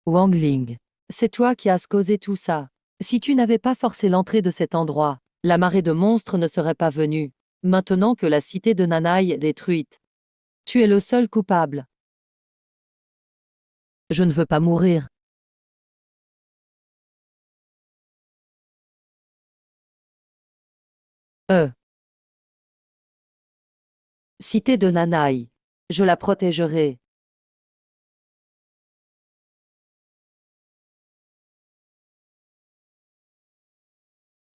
Wang Ling. C'est toi qui as causé tout ça. Si tu n'avais pas forcé l'entrée de cet endroit, la marée de monstres ne serait pas venue. Maintenant que la cité de Nanai est détruite, tu es le seul coupable. Je ne veux pas mourir. Euh. Cité de Nanai. Je la protégerai.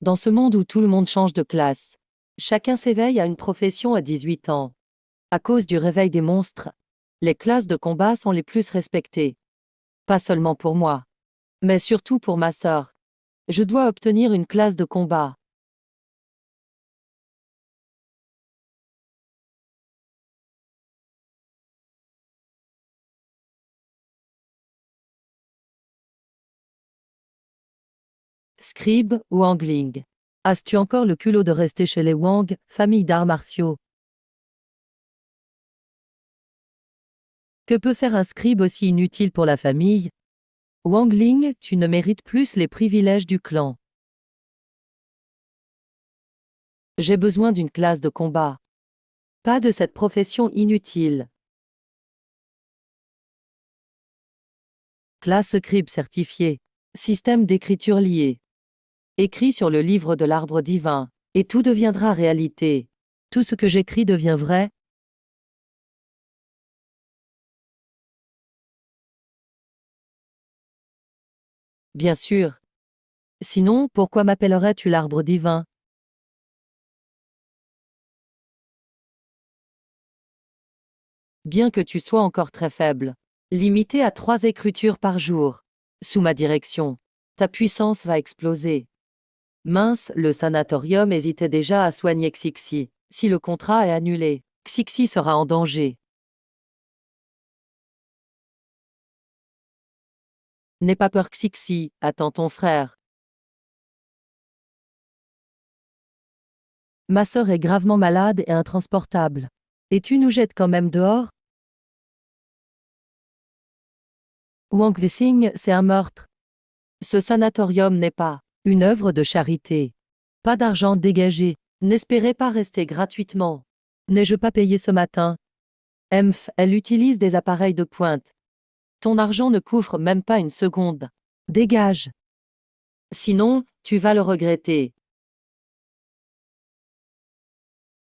Dans ce monde où tout le monde change de classe, chacun s'éveille à une profession à 18 ans. À cause du réveil des monstres, les classes de combat sont les plus respectées. Pas seulement pour moi, mais surtout pour ma sœur. Je dois obtenir une classe de combat. Scribe ou Angling. As-tu encore le culot de rester chez les Wang, famille d'arts martiaux? Que peut faire un scribe aussi inutile pour la famille? Wang Ling, tu ne mérites plus les privilèges du clan. J'ai besoin d'une classe de combat. Pas de cette profession inutile. Classe scribe certifiée. Système d'écriture lié. Écrit sur le livre de l'arbre divin, et tout deviendra réalité. Tout ce que j'écris devient vrai. Bien sûr. Sinon, pourquoi m'appellerais-tu l'arbre divin? Bien que tu sois encore très faible. Limité à 3 écritures par jour. Sous ma direction. Ta puissance va exploser. Mince, le sanatorium hésitait déjà à soigner Xixi. Si le contrat est annulé, Xixi sera en danger. N'aie pas peur Xixi, attends ton frère. Ma sœur est gravement malade et intransportable. Et tu nous jettes quand même dehors? Wang Xing, c'est un meurtre. Ce sanatorium n'est pas une œuvre de charité. Pas d'argent dégagé. N'espérez pas rester gratuitement. N'ai-je pas payé ce matin? Elle utilise des appareils de pointe. Ton argent ne couvre même pas une seconde. Dégage. Sinon, tu vas le regretter.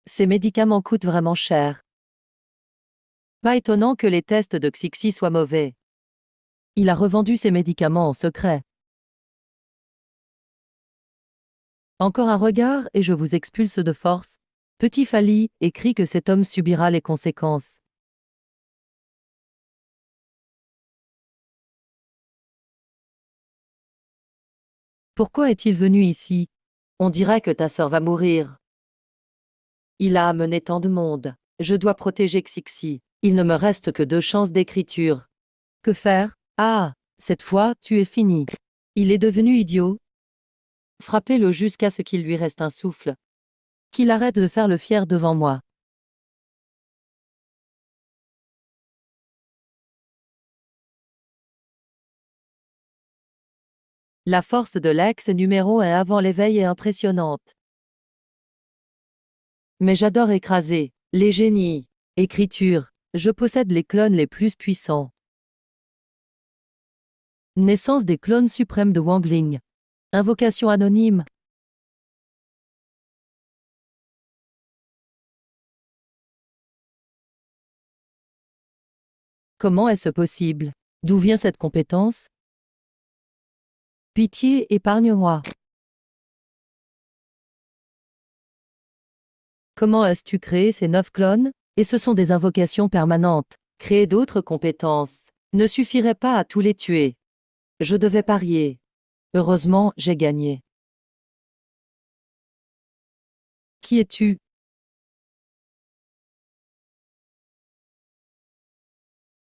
Ces médicaments coûtent vraiment cher. Pas étonnant que les tests de Xixi soient mauvais. Il a revendu ses médicaments en secret. Encore un regard et je vous expulse de force. Petit Fali écrit que cet homme subira les conséquences. Pourquoi est-il venu ici? On dirait que ta sœur va mourir. Il a amené tant de monde. Je dois protéger Xixi. Il ne me reste que 2 chances d'écriture. Que faire? Ah, cette fois, tu es fini. Il est devenu idiot. Frappez-le jusqu'à ce qu'il lui reste un souffle. Qu'il arrête de faire le fier devant moi. La force de l'ex numéro 1 avant l'éveil est impressionnante. Mais j'adore écraser les génies. Écriture. Je possède les clones les plus puissants. Naissance des clones suprêmes de Wangling. Invocation anonyme. Comment est-ce possible? D'où vient cette compétence? Pitié, épargne-moi. Comment as-tu créé ces 9 clones? Et ce sont des invocations permanentes. Créer d'autres compétences ne suffirait pas à tous les tuer. Je devais parier. Heureusement, j'ai gagné. Qui es-tu?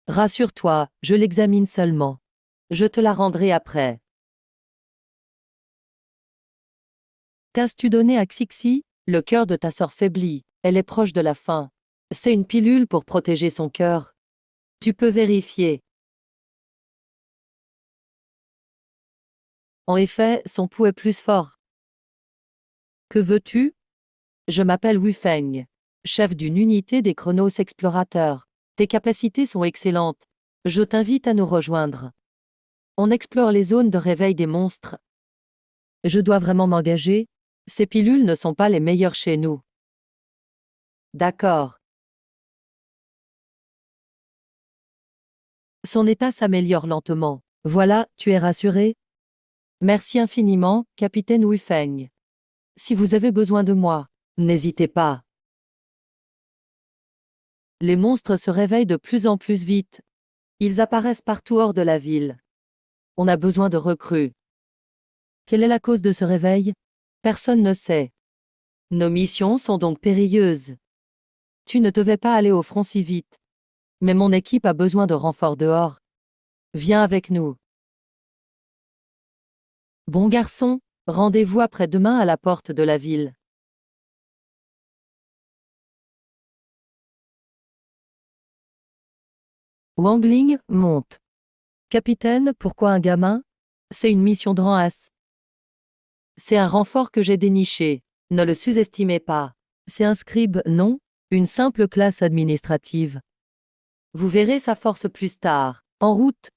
Rassure-toi, je l'examine seulement. Je te la rendrai après. Qu'as-tu donné à Xixi? Le cœur de ta sœur faiblit. Elle est proche de la fin. C'est une pilule pour protéger son cœur. Tu peux vérifier. En effet, son pouls est plus fort. Que veux-tu? Je m'appelle Wu Feng, chef d'une unité des Chronos Explorateurs. Tes capacités sont excellentes. Je t'invite à nous rejoindre. On explore les zones de réveil des monstres. Je dois vraiment m'engager? Ces pilules ne sont pas les meilleures chez nous. D'accord. Son état s'améliore lentement. Voilà, tu es rassuré? Merci infiniment, capitaine Wu Feng. Si vous avez besoin de moi, n'hésitez pas. Les monstres se réveillent de plus en plus vite. Ils apparaissent partout hors de la ville. On a besoin de recrues. Quelle est la cause de ce réveil? Personne ne sait. Nos missions sont donc périlleuses. Tu ne devais pas aller au front si vite. Mais mon équipe a besoin de renforts dehors. Viens avec nous. Bon garçon, rendez-vous après-demain à la porte de la ville. Wangling monte. Capitaine, pourquoi un gamin? C'est une mission de rang As. C'est un renfort que j'ai déniché. Ne le sous-estimez pas. C'est un scribe, non? Une simple classe administrative. Vous verrez sa force plus tard. En route.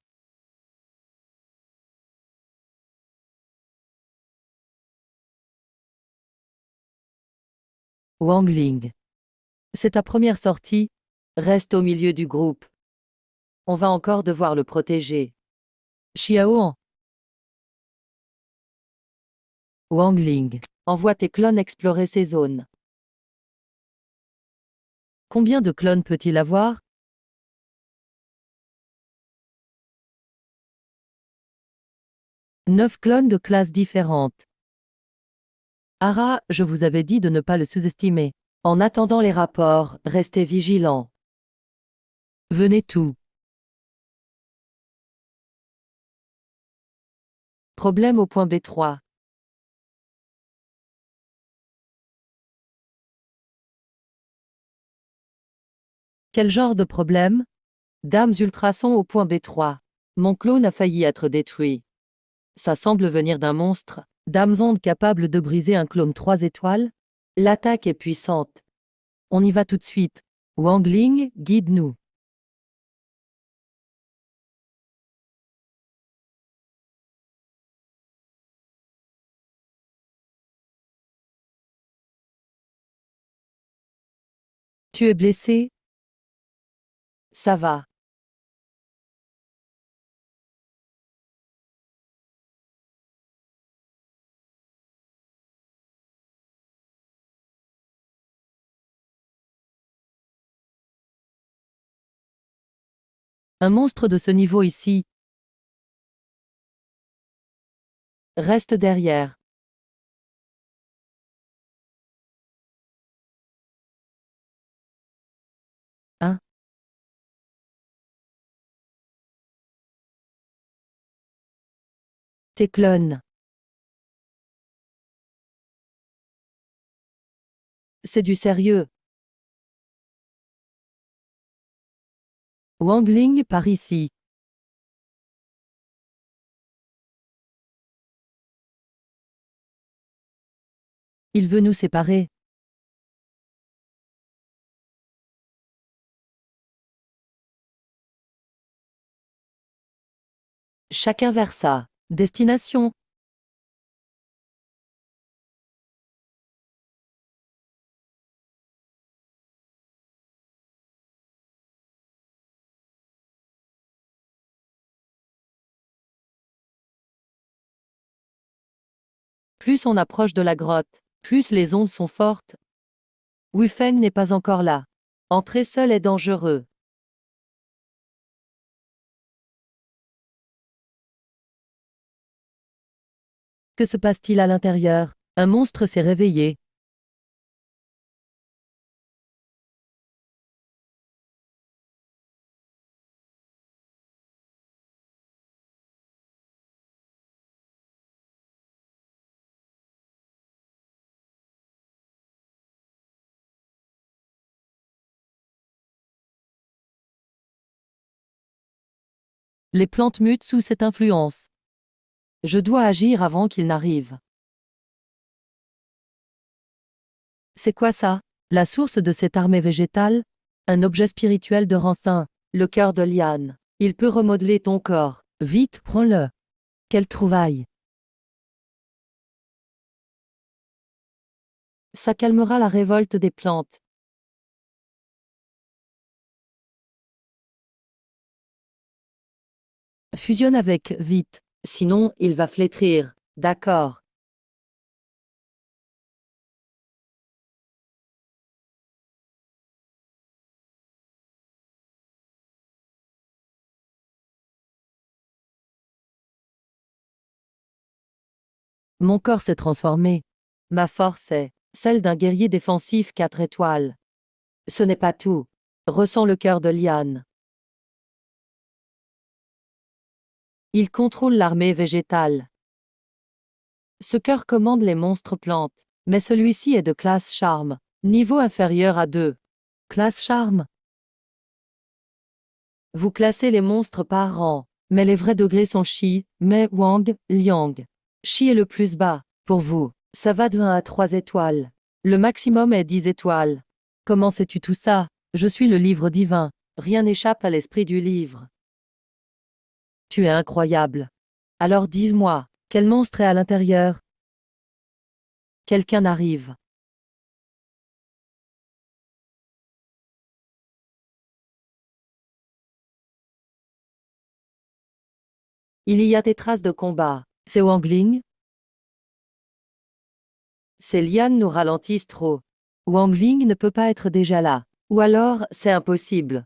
Wangling. C'est ta première sortie. Reste au milieu du groupe. On va encore devoir le protéger. Xiaoan. Wangling. Envoie tes clones explorer ces zones. Combien de clones peut-il avoir? 9 clones de classes différentes. Ara, je vous avais dit de ne pas le sous-estimer. En attendant les rapports, restez vigilants. Venez tout. Problème au point B3. Quel genre de problème? Dames ultrasons au point B3. Mon clone a failli être détruit. Ça semble venir d'un monstre. Dames ondes capables de briser un clone 3 étoiles? L'attaque est puissante. On y va tout de suite. Wangling, guide-nous. Tu es blessé? Ça va. Un monstre de ce niveau ici. Reste derrière. Hein? Tes clones. C'est du sérieux. Wangling par ici. Il veut nous séparer. Chacun vers sa destination. Plus on approche de la grotte, plus les ondes sont fortes. Wu Feng n'est pas encore là. Entrer seul est dangereux. Que se passe-t-il à l'intérieur? Un monstre s'est réveillé. Les plantes mutent sous cette influence. Je dois agir avant qu'il n'arrive. C'est quoi ça? La source de cette armée végétale? Un objet spirituel de Rancin, le cœur de Liane. Il peut remodeler ton corps. Vite, prends-le. Quelle trouvaille! Ça calmera la révolte des plantes. Fusionne avec, vite. Sinon, il va flétrir. D'accord. Mon corps s'est transformé. Ma force est celle d'un guerrier défensif 4 étoiles. Ce n'est pas tout. Ressens le cœur de Liane. Il contrôle l'armée végétale. Ce cœur commande les monstres plantes, mais celui-ci est de classe charme, niveau inférieur à 2. Classe charme. Vous classez les monstres par rang, mais les vrais degrés sont Shi, Mei, Wang, Liang. Shi est le plus bas. Pour vous, ça va de 1 à 3 étoiles. Le maximum est 10 étoiles. Comment sais-tu tout ça? Je suis le livre divin. Rien n'échappe à l'esprit du livre. Tu es incroyable. Alors dis-moi, quel monstre est à l'intérieur? Quelqu'un arrive. Il y a des traces de combat. C'est Wangling? Ces lianes nous ralentissent trop. Wangling ne peut pas être déjà là. Ou alors, c'est impossible.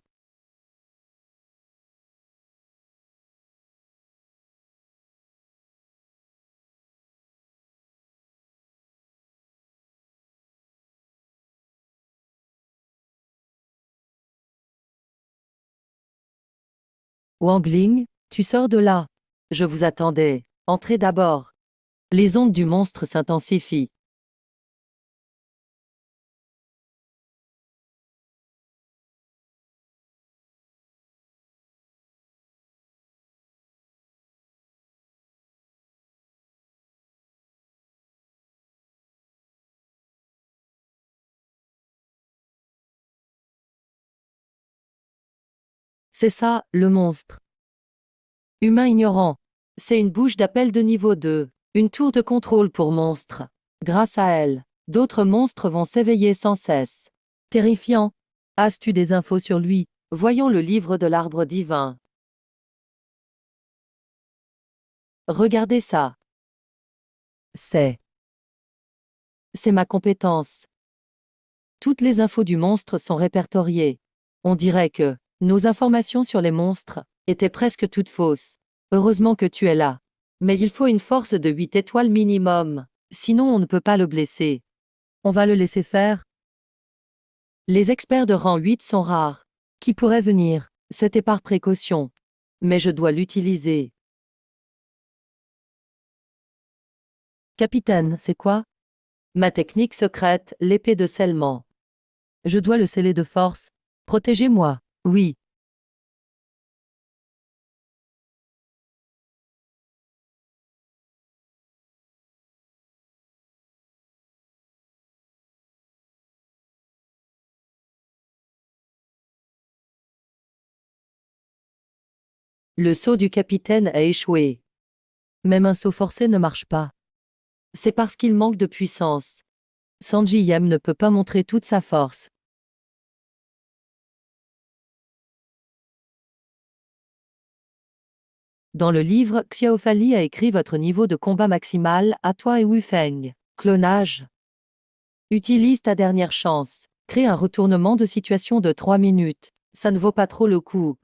Wangling, tu sors de là. Je vous attendais. Entrez d'abord. Les ondes du monstre s'intensifient. C'est ça, le monstre. Humain ignorant. C'est une bouche d'appel de niveau 2. Une tour de contrôle pour monstres. Grâce à elle, d'autres monstres vont s'éveiller sans cesse. Terrifiant. As-tu des infos sur lui? Voyons le livre de l'arbre divin. Regardez ça. C'est. C'est ma compétence. Toutes les infos du monstre sont répertoriées. On dirait que nos informations sur les monstres étaient presque toutes fausses. Heureusement que tu es là. Mais il faut une force de 8 étoiles minimum. Sinon on ne peut pas le blesser. On va le laisser faire. Les experts de rang 8 sont rares. Qui pourrait venir? C'était par précaution. Mais je dois l'utiliser. Capitaine, c'est quoi? Ma technique secrète, l'épée de scellement. Je dois le sceller de force. Protégez-moi. Oui. Le saut du capitaine a échoué. Même un saut forcé ne marche pas. C'est parce qu'il manque de puissance. Sanji Yem ne peut pas montrer toute sa force. Dans le livre, Xiaofali a écrit votre niveau de combat maximal à toi et Wu Feng. Clonage. Utilise ta dernière chance. Crée un retournement de situation de 3 minutes. Ça ne vaut pas trop le coup.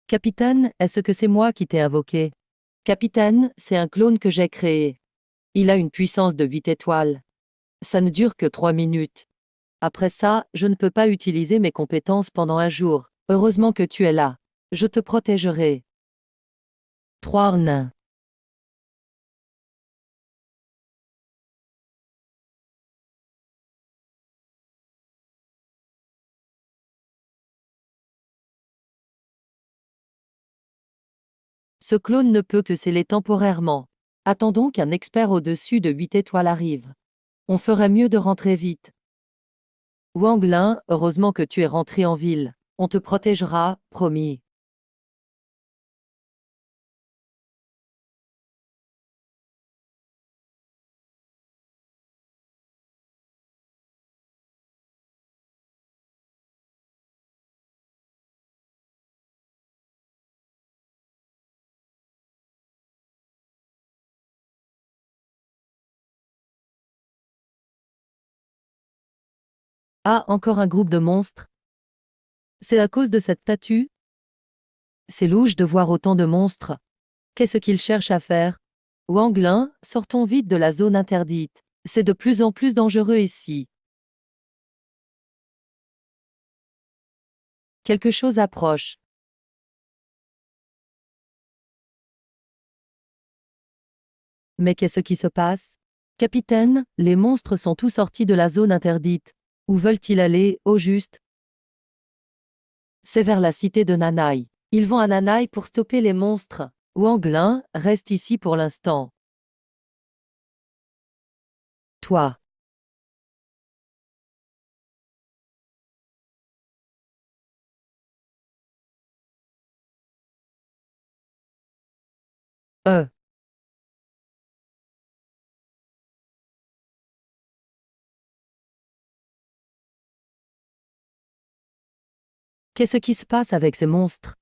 Capitaine, est-ce que c'est moi qui t'ai invoqué? Capitaine, c'est un clone que j'ai créé. Il a une puissance de 8 étoiles. Ça ne dure que 3 minutes. Après ça, je ne peux pas utiliser mes compétences pendant un jour. Heureusement que tu es là. Je te protégerai. 3 nains. Ce clone ne peut que sceller temporairement. Attendons qu'un expert au-dessus de 8 étoiles arrive. On ferait mieux de rentrer vite. Wang Lin, heureusement que tu es rentré en ville. On te protégera, promis. Ah, encore un groupe de monstres. C'est à cause de cette statue? C'est louche de voir autant de monstres. Qu'est-ce qu'ils cherchent à faire? Wang Lin, sortons vite de la zone interdite. C'est de plus en plus dangereux ici. Quelque chose approche. Mais qu'est-ce qui se passe? Capitaine, les monstres sont tous sortis de la zone interdite. Où veulent-ils aller, au juste? C'est vers la cité de Nanai. Ils vont à Nanai pour stopper les monstres. Wang Lin, reste ici pour l'instant. Toi. Euh. Qu'est-ce qui se passe avec ces monstres?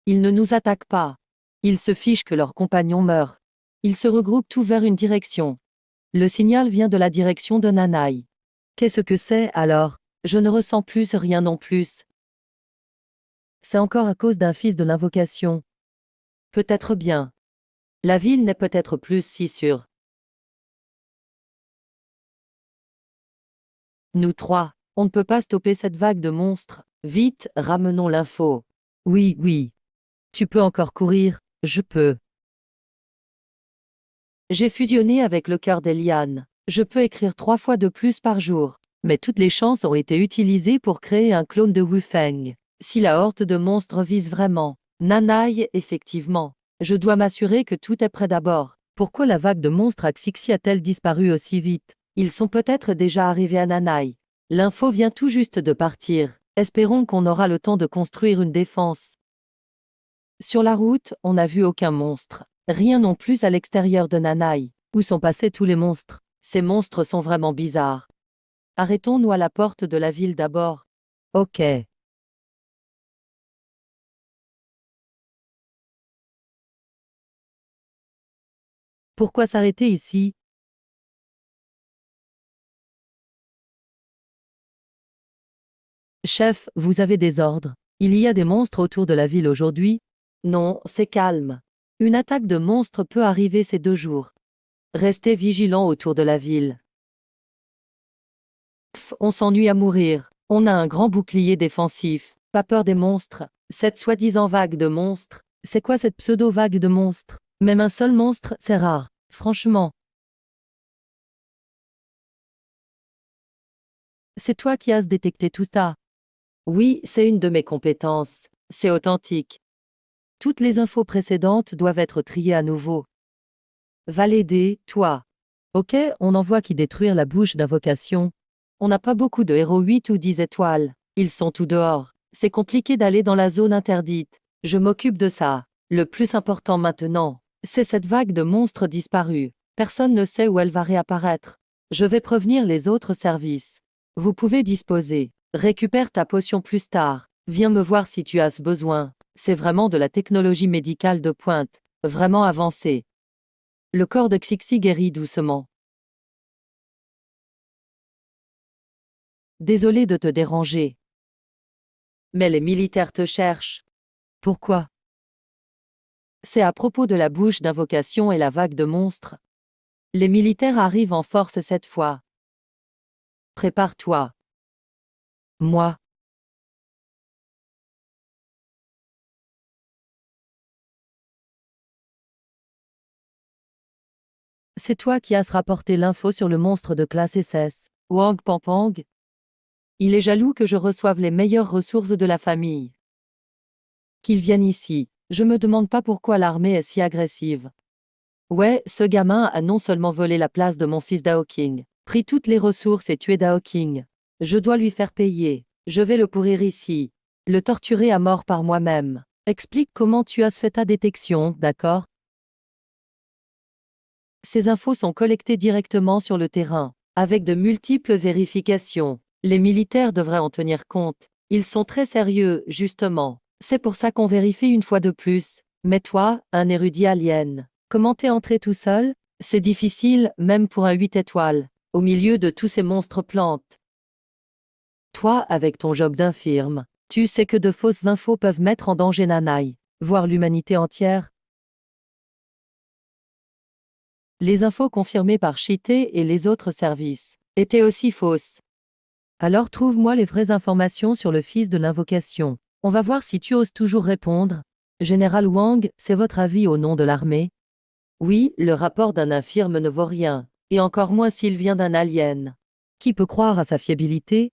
Ils ne nous attaquent pas. Ils se fichent que leurs compagnons meurent. Ils se regroupent tout vers une direction. Le signal vient de la direction de Nanai. Qu'est-ce que c'est, alors? Je ne ressens plus rien non plus. C'est encore à cause d'un fils de l'invocation. Peut-être bien. La ville n'est peut-être plus si sûre. Nous trois, on ne peut pas stopper cette vague de monstres. Vite, ramenons l'info. Oui, oui. Tu peux encore courir, je peux. J'ai fusionné avec le cœur des lianes. Je peux écrire 3 fois de plus par jour. Mais toutes les chances ont été utilisées pour créer un clone de Wu Feng. Si la horde de monstres vise vraiment Nanai, effectivement. Je dois m'assurer que tout est prêt d'abord. Pourquoi la vague de monstres à Xixi a-t-elle disparu aussi vite? Ils sont peut-être déjà arrivés à Nanai. L'info vient tout juste de partir. Espérons qu'on aura le temps de construire une défense. Sur la route, on n'a vu aucun monstre. Rien non plus à l'extérieur de Nanai. Où sont passés tous les monstres? Ces monstres sont vraiment bizarres. Arrêtons-nous à la porte de la ville d'abord. Ok. Pourquoi s'arrêter ici? Chef, vous avez des ordres. Il y a des monstres autour de la ville aujourd'hui? Non, c'est calme. Une attaque de monstres peut arriver ces 2 jours. Restez vigilants autour de la ville. Pff, on s'ennuie à mourir. On a un grand bouclier défensif. Pas peur des monstres. Cette soi-disant vague de monstres. C'est quoi cette pseudo-vague de monstres? Même un seul monstre, c'est rare. Franchement. C'est toi qui as détecté tout ça. Oui, c'est une de mes compétences. C'est authentique. Toutes les infos précédentes doivent être triées à nouveau. Va l'aider, toi. Ok, on envoie qui détruire la bouche d'invocation. On n'a pas beaucoup de héros 8 ou 10 étoiles. Ils sont tous dehors. C'est compliqué d'aller dans la zone interdite. Je m'occupe de ça. Le plus important maintenant, c'est cette vague de monstres disparus. Personne ne sait où elle va réapparaître. Je vais prévenir les autres services. Vous pouvez disposer. Récupère ta potion plus tard. Viens me voir si tu as ce besoin. C'est vraiment de la technologie médicale de pointe. Vraiment avancée. Le corps de Xixi guérit doucement. Désolé de te déranger. Mais les militaires te cherchent. Pourquoi? C'est à propos de la bouche d'invocation et la vague de monstres. Les militaires arrivent en force cette fois. Prépare-toi. Moi. C'est toi qui as rapporté l'info sur le monstre de classe SS, Wang Pampang. Il est jaloux que je reçoive les meilleures ressources de la famille. Qu'il vienne ici. Je me demande pas pourquoi l'armée est si agressive. Ouais, ce gamin a non seulement volé la place de mon fils Daoking, pris toutes les ressources et tué Daoking. Je dois lui faire payer. Je vais le pourrir ici. Le torturer à mort par moi-même. Explique comment tu as fait ta détection, d'accord? Ces infos sont collectées directement sur le terrain, avec de multiples vérifications. Les militaires devraient en tenir compte. Ils sont très sérieux, justement. C'est pour ça qu'on vérifie une fois de plus. Mais toi, un érudit alien, comment t'es entré tout seul? C'est difficile, même pour un 8 étoiles, au milieu de tous ces monstres plantes. Toi, avec ton job d'infirme, tu sais que de fausses infos peuvent mettre en danger Nanaï, voire l'humanité entière. Les infos confirmées par Chité et les autres services étaient aussi fausses. Alors trouve-moi les vraies informations sur le fils de l'invocation. On va voir si tu oses toujours répondre. Général Wang, c'est votre avis au nom de l'armée? Oui, le rapport d'un infirme ne vaut rien, et encore moins s'il vient d'un alien. Qui peut croire à sa fiabilité?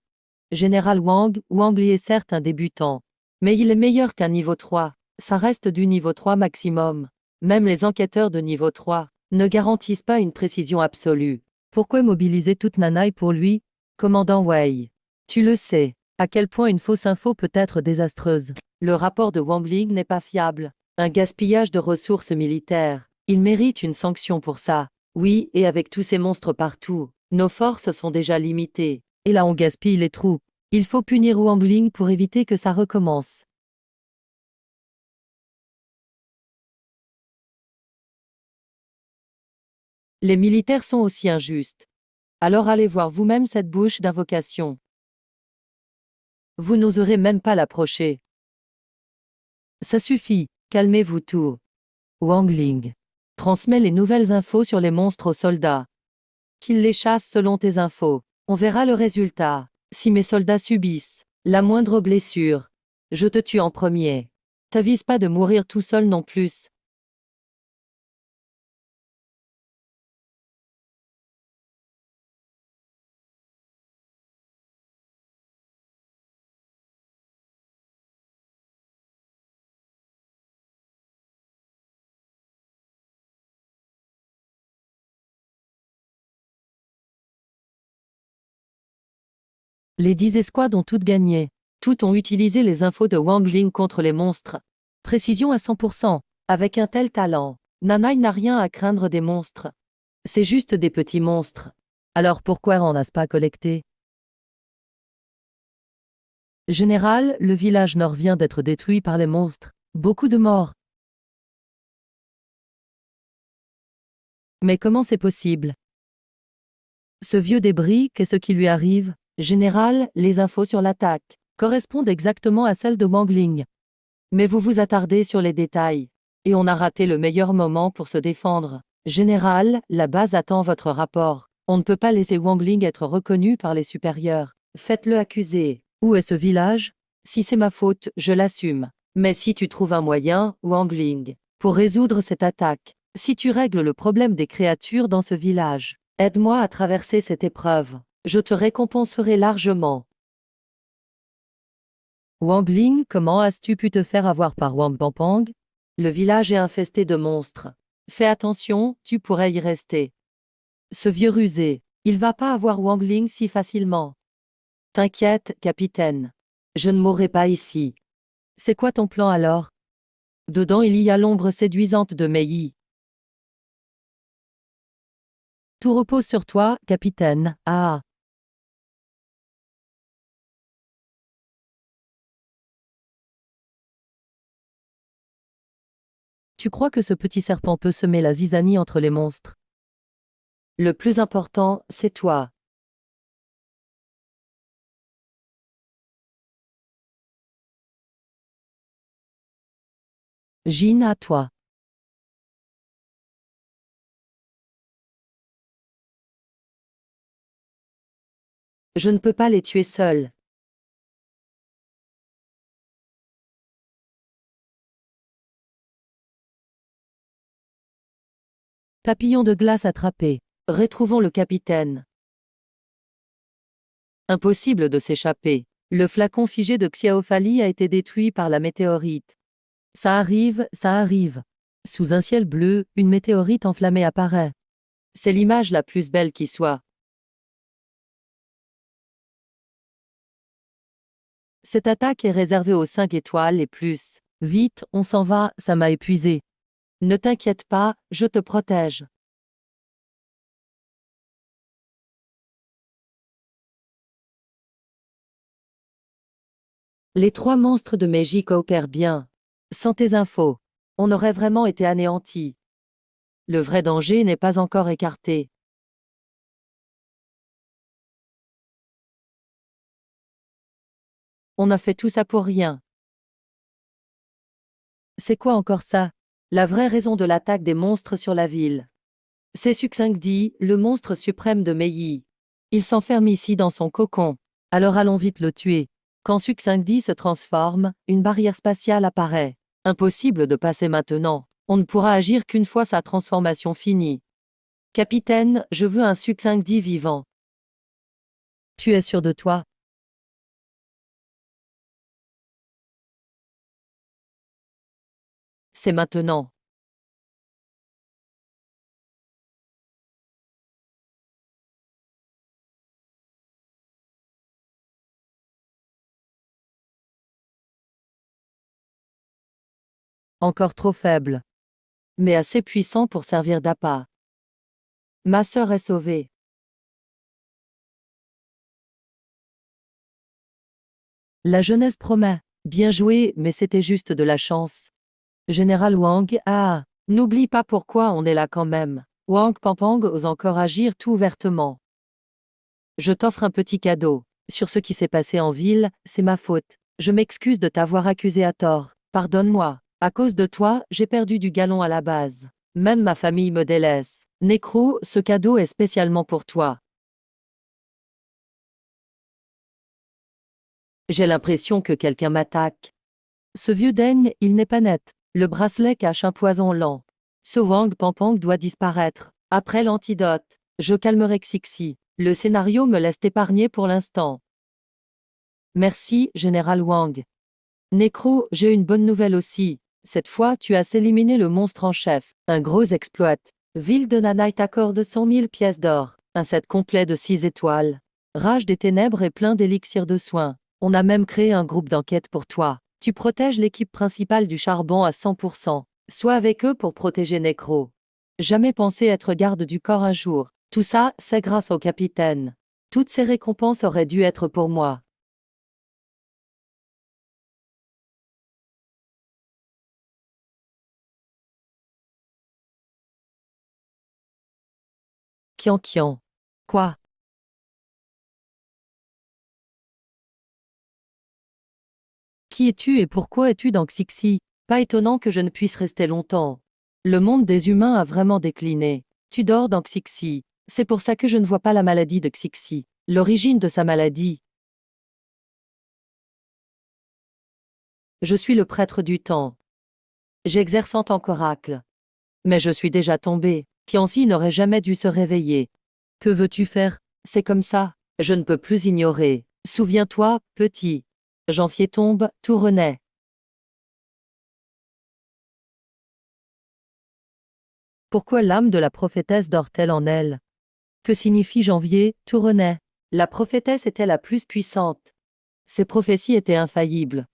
Général Wang, Wang Li est certes un débutant, mais il est meilleur qu'un niveau 3. Ça reste du niveau 3 maximum. Même les enquêteurs de niveau 3 ne garantissent pas une précision absolue. Pourquoi mobiliser toute Nanaï pour lui? Commandant Wei, tu le sais, à quel point une fausse info peut être désastreuse. Le rapport de Wang Ling n'est pas fiable. Un gaspillage de ressources militaires. Il mérite une sanction pour ça. Oui, et avec tous ces monstres partout, nos forces sont déjà limitées. Et là on gaspille les troupes. Il faut punir Wang Ling pour éviter que ça recommence. Les militaires sont aussi injustes. Alors allez voir vous-même cette bouche d'invocation. Vous n'oserez même pas l'approcher. Ça suffit, calmez-vous tout. Wang Ling. Transmets les nouvelles infos sur les monstres aux soldats. Qu'ils les chassent selon tes infos. On verra le résultat. Si mes soldats subissent la moindre blessure, je te tue en premier. T'avise pas de mourir tout seul non plus. Les 10 escouades ont toutes gagné. Toutes ont utilisé les infos de Wang Ling contre les monstres. Précision à 100%. Avec un tel talent, Nanai n'a rien à craindre des monstres. C'est juste des petits monstres. Alors pourquoi on n'a pas collecté? Général, le village nord vient d'être détruit par les monstres. Beaucoup de morts. Mais comment c'est possible? Ce vieux débris, qu'est-ce qui lui arrive? Général, les infos sur l'attaque correspondent exactement à celles de Wang Ling. Mais vous vous attardez sur les détails. Et on a raté le meilleur moment pour se défendre. Général, la base attend votre rapport. On ne peut pas laisser Wang Ling être reconnu par les supérieurs. Faites-le accuser. Où est ce village? Si c'est ma faute, je l'assume. Mais si tu trouves un moyen, Wang Ling, pour résoudre cette attaque, si tu règles le problème des créatures dans ce village, aide-moi à traverser cette épreuve. Je te récompenserai largement. Wang Ling, comment as-tu pu te faire avoir par Wang Pangpang? Le village est infesté de monstres. Fais attention, tu pourrais y rester. Ce vieux rusé, il va pas avoir Wang Ling si facilement. T'inquiète, capitaine. Je ne mourrai pas ici. C'est quoi ton plan alors? Dedans il y a l'ombre séduisante de Mei Yi. Tout repose sur toi, capitaine. Ah. Tu crois que ce petit serpent peut semer la zizanie entre les monstres? Le plus important, c'est toi. Jin, à toi. Je ne peux pas les tuer seul. Papillon de glace attrapé. Retrouvons le capitaine. Impossible de s'échapper. Le flacon figé de Xiaofali a été détruit par la météorite. Ça arrive, ça arrive. Sous un ciel bleu, une météorite enflammée apparaît. C'est l'image la plus belle qui soit. Cette attaque est réservée aux 5 étoiles et plus. Vite, on s'en va, ça m'a épuisé. Ne t'inquiète pas, je te protège. Les 3 monstres de Meiji coopèrent bien. Sans tes infos, on aurait vraiment été anéantis. Le vrai danger n'est pas encore écarté. On a fait tout ça pour rien. C'est quoi encore ça? La vraie raison de l'attaque des monstres sur la ville. C'est Suxingdi, le monstre suprême de Meiji. Il s'enferme ici dans son cocon. Alors allons vite le tuer. Quand Suxingdi se transforme, une barrière spatiale apparaît. Impossible de passer maintenant. On ne pourra agir qu'une fois sa transformation finie. Capitaine, je veux un Suxingdi vivant. Tu es sûr de toi? C'est maintenant. Encore trop faible. Mais assez puissant pour servir d'appât. Ma sœur est sauvée. La jeunesse promet. Bien joué, mais c'était juste de la chance. Général Wang, ah, n'oublie pas pourquoi on est là quand même. Wang Pampang ose encore agir tout ouvertement. Je t'offre un petit cadeau. Sur ce qui s'est passé en ville, c'est ma faute. Je m'excuse de t'avoir accusé à tort. Pardonne-moi. À cause de toi, j'ai perdu du galon à la base. Même ma famille me délaisse. Nécro, ce cadeau est spécialement pour toi. J'ai l'impression que quelqu'un m'attaque. Ce vieux Deng, il n'est pas net. Le bracelet cache un poison lent. Ce Wang Pampang doit disparaître. Après l'antidote, je calmerai Xixi. Le scénario me laisse épargné pour l'instant. Merci, Général Wang. Nécro, j'ai une bonne nouvelle aussi. Cette fois, tu as éliminé le monstre en chef. Un gros exploit. Ville de Nanai t'accorde 100 000 pièces d'or. Un set complet de 6 étoiles. Rage des ténèbres et plein d'élixirs de soins. On a même créé un groupe d'enquête pour toi. Tu protèges l'équipe principale du charbon à 100%. Sois avec eux pour protéger Nécro. Jamais pensé être garde du corps un jour. Tout ça, c'est grâce au capitaine. Toutes ces récompenses auraient dû être pour moi. Kian Kian. Quoi? Qui es-tu et pourquoi es-tu dans Xixi? Pas étonnant que je ne puisse rester longtemps. Le monde des humains a vraiment décliné. Tu dors dans Xixi. C'est pour ça que je ne vois pas la maladie de Xixi. L'origine de sa maladie. Je suis le prêtre du temps. J'exerce en tant qu'oracle. Mais je suis déjà tombé. Qianxi n'aurait jamais dû se réveiller. Que veux-tu faire? C'est comme ça. Je ne peux plus ignorer. Souviens-toi, petit. Janvier tombe, tout renaît. Pourquoi l'âme de la prophétesse dort-elle en elle? Que signifie janvier, tout renaît? La prophétesse était la plus puissante. Ses prophéties étaient infaillibles.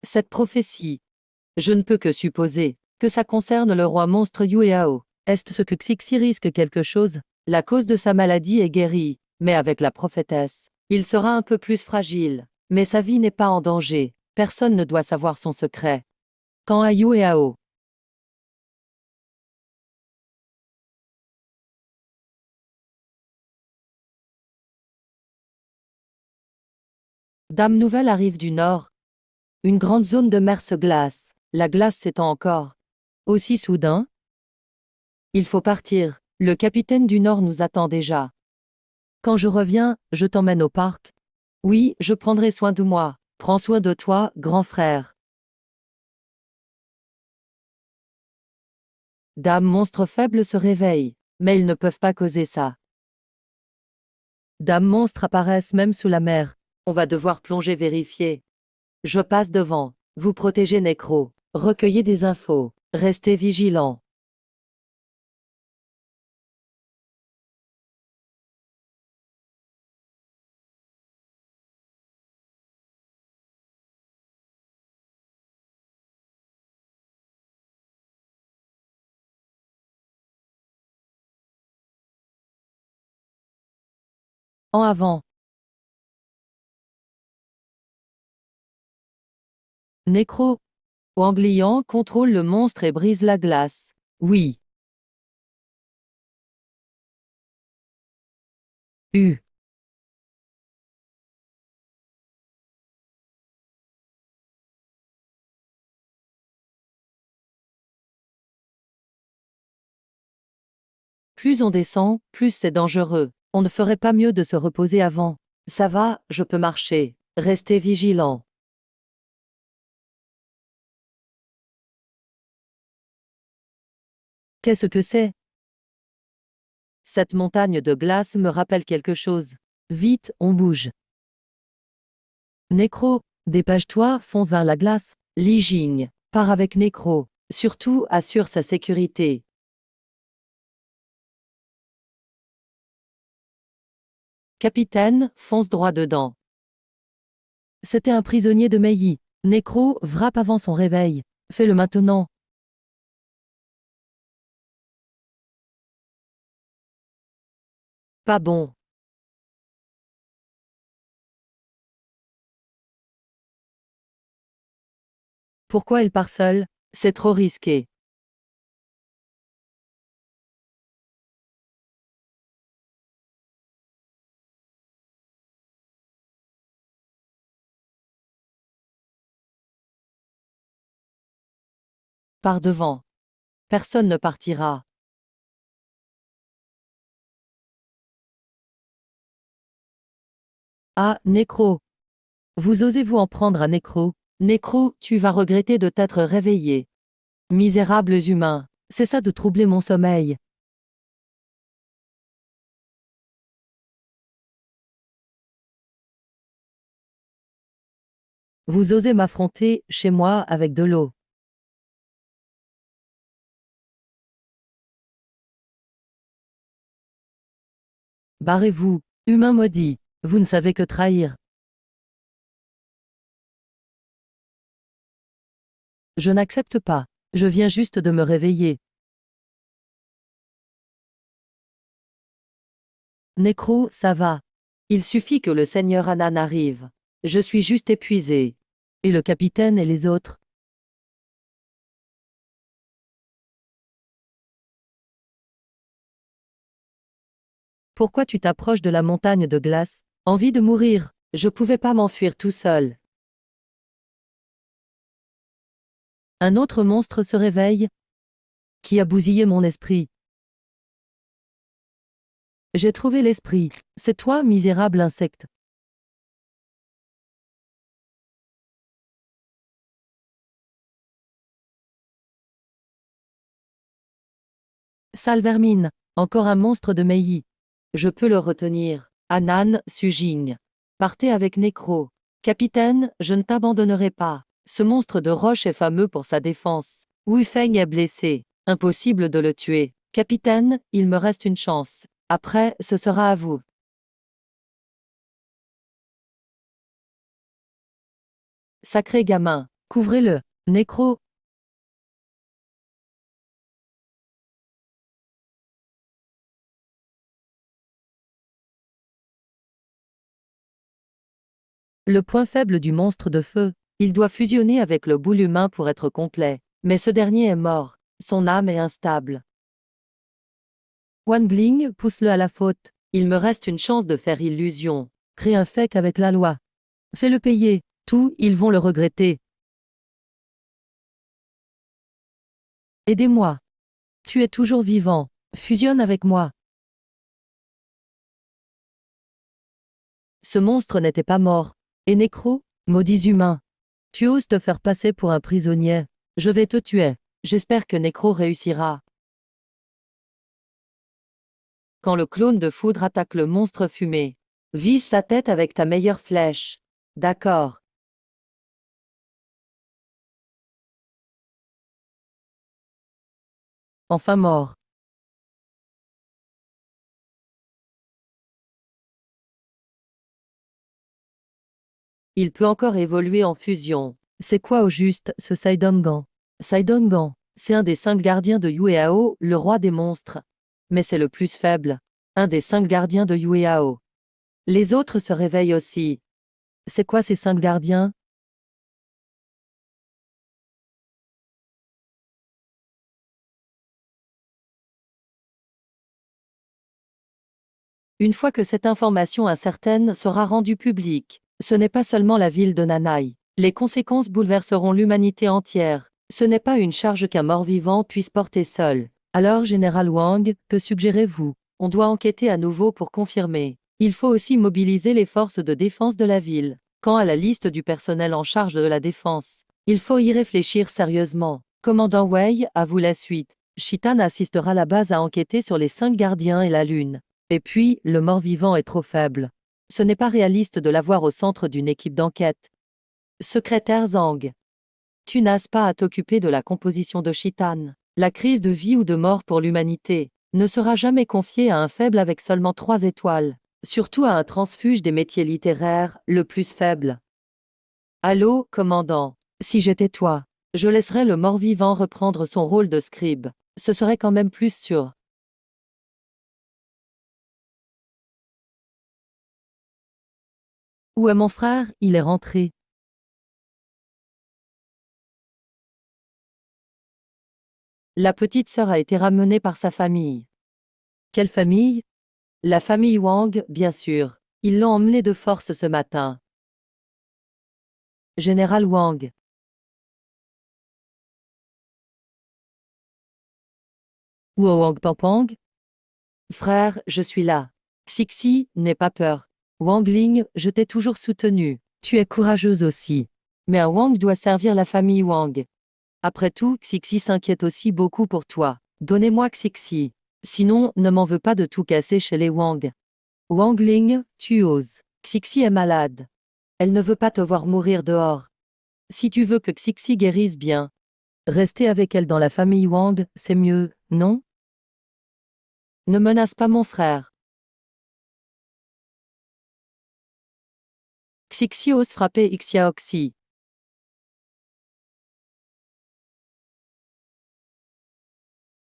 Cette prophétie, je ne peux que supposer que ça concerne le roi monstre Yueao. Est-ce ce que Xixi risque quelque chose? La cause de sa maladie est guérie, mais avec la prophétesse, il sera un peu plus fragile. Mais sa vie n'est pas en danger. Personne ne doit savoir son secret. Quant à Yueao, Dame Nouvelle arrive du nord. Une grande zone de mer se glace. La glace s'étend encore. Aussi soudain? Il faut partir. Le capitaine du Nord nous attend déjà. Quand je reviens, je t'emmène au parc. Oui, je prendrai soin de moi. Prends soin de toi, grand frère. Dame monstre faible se réveille. Mais ils ne peuvent pas causer ça. Dame monstre apparaissent même sous la mer. On va devoir plonger vérifier. Je passe devant. Vous protégez Nécro. Recueillez des infos. Restez vigilant. En avant. Nécro. Wanglian contrôle le monstre et brise la glace. Oui. U. Plus on descend, plus c'est dangereux. On ne ferait pas mieux de se reposer avant. Ça va, je peux marcher. Restez vigilant. Qu'est-ce que c'est? Cette montagne de glace me rappelle quelque chose. Vite, on bouge. Nécro, dépêche-toi, fonce vers la glace. Li Jing, pars avec Nécro. Surtout, assure sa sécurité. Capitaine, fonce droit dedans. C'était un prisonnier de Meiji. Nécro, frappe avant son réveil. Fais-le maintenant. Pas bon. Pourquoi elle part seule? C'est trop risqué. Par devant. Personne ne partira. Ah, Nécro. Vous osez vous en prendre à Nécro? Nécro, tu vas regretter de t'être réveillé. Misérables humains, c'est ça de troubler mon sommeil. Vous osez m'affronter, chez moi, avec de l'eau. Barrez-vous, humain maudit, vous ne savez que trahir. Je n'accepte pas. Je viens juste de me réveiller. Nécro, ça va. Il suffit que le seigneur Anan arrive. Je suis juste épuisé. Et le capitaine et les autres? Pourquoi tu t'approches de la montagne de glace? Envie de mourir. Je pouvais pas m'enfuir tout seul. Un autre monstre se réveille? Qui a bousillé mon esprit? J'ai trouvé l'esprit. C'est toi, misérable insecte. Sale vermine. Encore un monstre de Meiji. Je peux le retenir. Anan, Sujing. Partez avec Nécro. Capitaine, je ne t'abandonnerai pas. Ce monstre de roche est fameux pour sa défense. Wu Feng est blessé. Impossible de le tuer. Capitaine, il me reste une chance. Après, ce sera à vous. Sacré gamin. Couvrez-le. Nécro. Le point faible du monstre de feu. Il doit fusionner avec le boule humain pour être complet. Mais ce dernier est mort. Son âme est instable. Wan Bling, pousse-le à la faute. Il me reste une chance de faire illusion. Crée un fake avec la loi. Fais-le payer. Tout, ils vont le regretter. Aidez-moi. Tu es toujours vivant. Fusionne avec moi. Ce monstre n'était pas mort. Et Nécro, maudits humains. Tu oses te faire passer pour un prisonnier. Je vais te tuer. J'espère que Nécro réussira. Quand le clone de foudre attaque le monstre fumé, vise sa tête avec ta meilleure flèche. D'accord. enfin mort. Il peut encore évoluer en fusion. C'est quoi au juste, ce Saidongan? Saidongan, c'est un des 5 gardiens de Yueao, le roi des monstres. Mais c'est le plus faible. Un des 5 gardiens de Yueao. Les autres se réveillent aussi. C'est quoi ces 5 gardiens? Une fois que cette information incertaine sera rendue publique, ce n'est pas seulement la ville de Nanai. Les conséquences bouleverseront l'humanité entière. Ce n'est pas une charge qu'un mort-vivant puisse porter seul. Alors, Général Wang, que suggérez-vous? On doit enquêter à nouveau pour confirmer. Il faut aussi mobiliser les forces de défense de la ville. Quant à la liste du personnel en charge de la défense, il faut y réfléchir sérieusement. Commandant Wei, à vous la suite. Shitan assistera la base à enquêter sur les 5 gardiens et la lune. Et puis, le mort-vivant est trop faible. Ce n'est pas réaliste de l'avoir au centre d'une équipe d'enquête. Secrétaire Zhang, tu n'as pas à t'occuper de la composition de Shitan. La crise de vie ou de mort pour l'humanité ne sera jamais confiée à un faible avec seulement 3 étoiles, surtout à un transfuge des métiers littéraires, le plus faible. Allô, commandant, si j'étais toi, je laisserais le mort-vivant reprendre son rôle de scribe. Ce serait quand même plus sûr. Où est mon frère? Il est rentré. La petite sœur a été ramenée par sa famille. Quelle famille? La famille Wang, bien sûr. Ils l'ont emmenée de force ce matin. Général Wang. Wang Pampang? Frère, je suis là. Xixi, n'aie pas peur. Wang Ling, je t'ai toujours soutenu. Tu es courageuse aussi. Mais un Wang doit servir la famille Wang. Après tout, Xixi s'inquiète aussi beaucoup pour toi. Donnez-moi Xixi. Sinon, ne m'en veux pas de tout casser chez les Wang. Wang Ling, tu oses. Xixi est malade. Elle ne veut pas te voir mourir dehors. Si tu veux que Xixi guérisse bien, rester avec elle dans la famille Wang, c'est mieux, non? Ne menace pas mon frère. Xixi ose frapper Xiaoxi.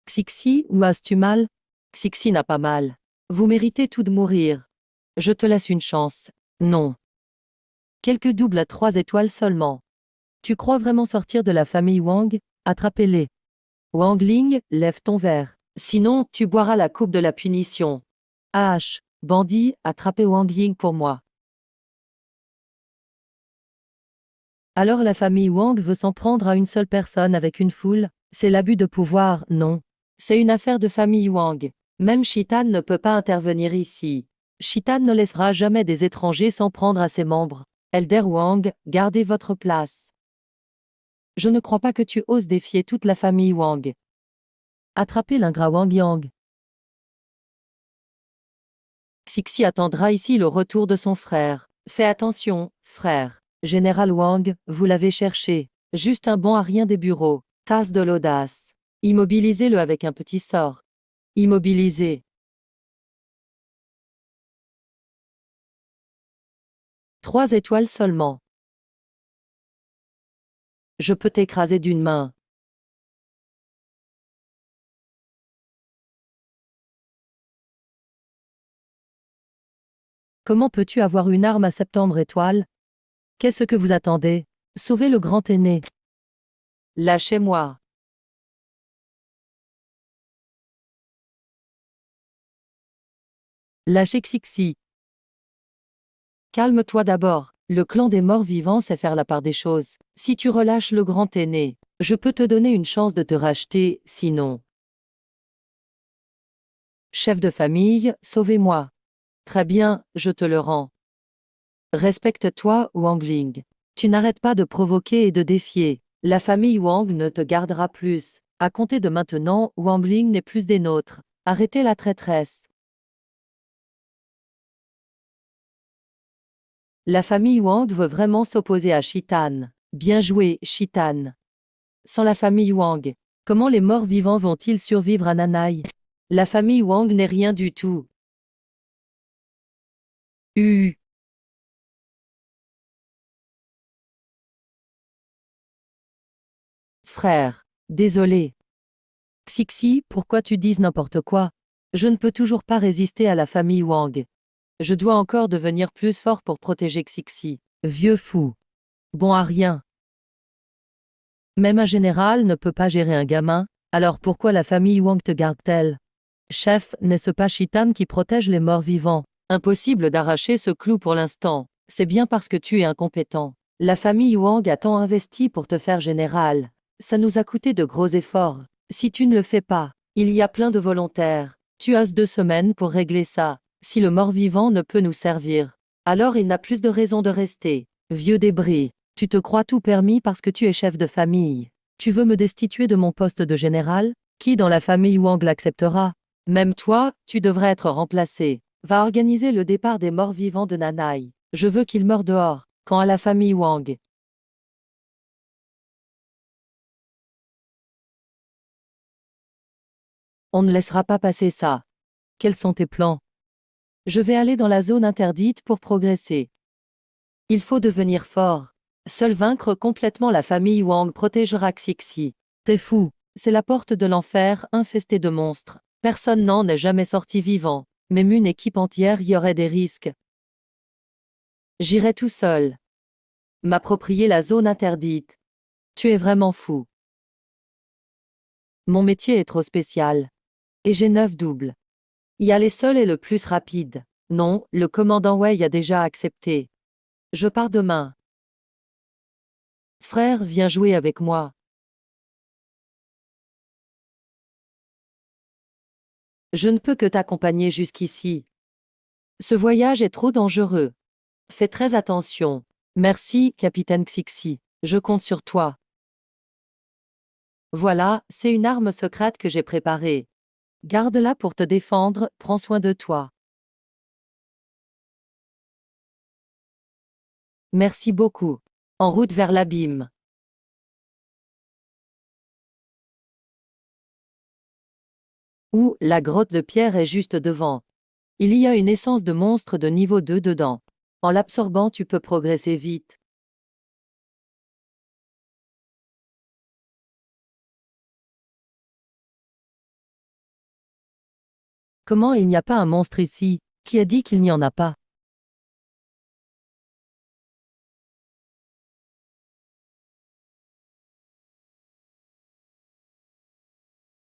Xixi, ou as-tu mal? Xixi n'a pas mal. Vous méritez tout de mourir. Je te laisse une chance. Non. Quelques doubles à 3 étoiles seulement. Tu crois vraiment sortir de la famille Wang? Attrapez-les. Wang Ling, lève ton verre. Sinon, tu boiras la coupe de la punition. H. Bandit, attrapez Wang Ling pour moi. Alors la famille Wang veut s'en prendre à une seule personne avec une foule? C'est l'abus de pouvoir, non. C'est une affaire de famille Wang. Même Shitan ne peut pas intervenir ici. Shitan ne laissera jamais des étrangers s'en prendre à ses membres. Elder Wang, gardez votre place. Je ne crois pas que tu oses défier toute la famille Wang. Attrapez l'ingrat Wang Yang. Xixi attendra ici le retour de son frère. Fais attention, frère. Général Wang, vous l'avez cherché. Juste un bon à rien des bureaux. Tasse de l'audace. Immobilisez-le avec un petit sort. Immobilisé. 3 étoiles seulement. Je peux t'écraser d'une main. Comment peux-tu avoir une arme à septembre étoile? Qu'est-ce que vous attendez? Sauvez le grand aîné. Lâchez-moi. Lâchez Xixi. Calme-toi d'abord. Le clan des morts vivants sait faire la part des choses. Si tu relâches le grand aîné, je peux te donner une chance de te racheter, sinon. Chef de famille, sauvez-moi. Très bien, je te le rends. Respecte-toi, Wang Ling. Tu n'arrêtes pas de provoquer et de défier. La famille Wang ne te gardera plus. À compter de maintenant, Wang Ling n'est plus des nôtres. Arrêtez la traîtresse. La famille Wang veut vraiment s'opposer à Shitan. Bien joué, Shitan. Sans la famille Wang, Comment les morts vivants vont-ils survivre à Nanai? La famille Wang n'est rien du tout. Frère, désolé. Xixi, pourquoi tu dises n'importe quoi? Je ne peux toujours pas résister à la famille Wang. Je dois encore devenir plus fort pour protéger Xixi. Vieux fou. Bon à rien. Même un général ne peut pas gérer un gamin, alors pourquoi la famille Wang te garde-t-elle? Chef, n'est-ce pas Chitan qui protège les morts vivants? Impossible d'arracher ce clou pour l'instant. C'est bien parce que tu es incompétent. La famille Wang a tant investi pour te faire général. Ça nous a coûté de gros efforts. Si tu ne le fais pas, il y a plein de volontaires. Tu as 2 semaines pour régler ça. Si le mort-vivant ne peut nous servir, alors il n'a plus de raison de rester. Vieux débris, tu te crois tout permis parce que tu es chef de famille. Tu veux me destituer de mon poste de général? Qui dans la famille Wang l'acceptera? Même toi, tu devrais être remplacé. Va organiser le départ des morts vivants de Nanai. Je veux qu'ils meurent dehors. Quant à la famille Wang, on ne laissera pas passer ça. Quels sont tes plans? Je vais aller dans la zone interdite pour progresser. Il faut devenir fort. Seul vaincre complètement la famille Wang protégera Xixi. T'es fou. C'est la porte de l'enfer infestée de monstres. Personne n'en est jamais sorti vivant. Même une équipe entière y aurait des risques. J'irai tout seul. M'approprier la zone interdite. Tu es vraiment fou. Mon métier est trop spécial. Et j'ai 9 doubles. Y aller seul est le plus rapide. Non, le commandant Wei a déjà accepté. Je pars demain. Frère, viens jouer avec moi. Je ne peux que t'accompagner jusqu'ici. Ce voyage est trop dangereux. Fais très attention. Merci, capitaine Xixi. Je compte sur toi. Voilà, c'est une arme secrète que j'ai préparée. Garde-la pour te défendre, prends soin de toi. Merci beaucoup. En route vers l'abîme. Où, la grotte de pierre est juste devant. Il y a une essence de monstre de niveau 2 dedans. En l'absorbant, tu peux progresser vite. Comment il n'y a pas un monstre ici? Qui a dit qu'il n'y en a pas?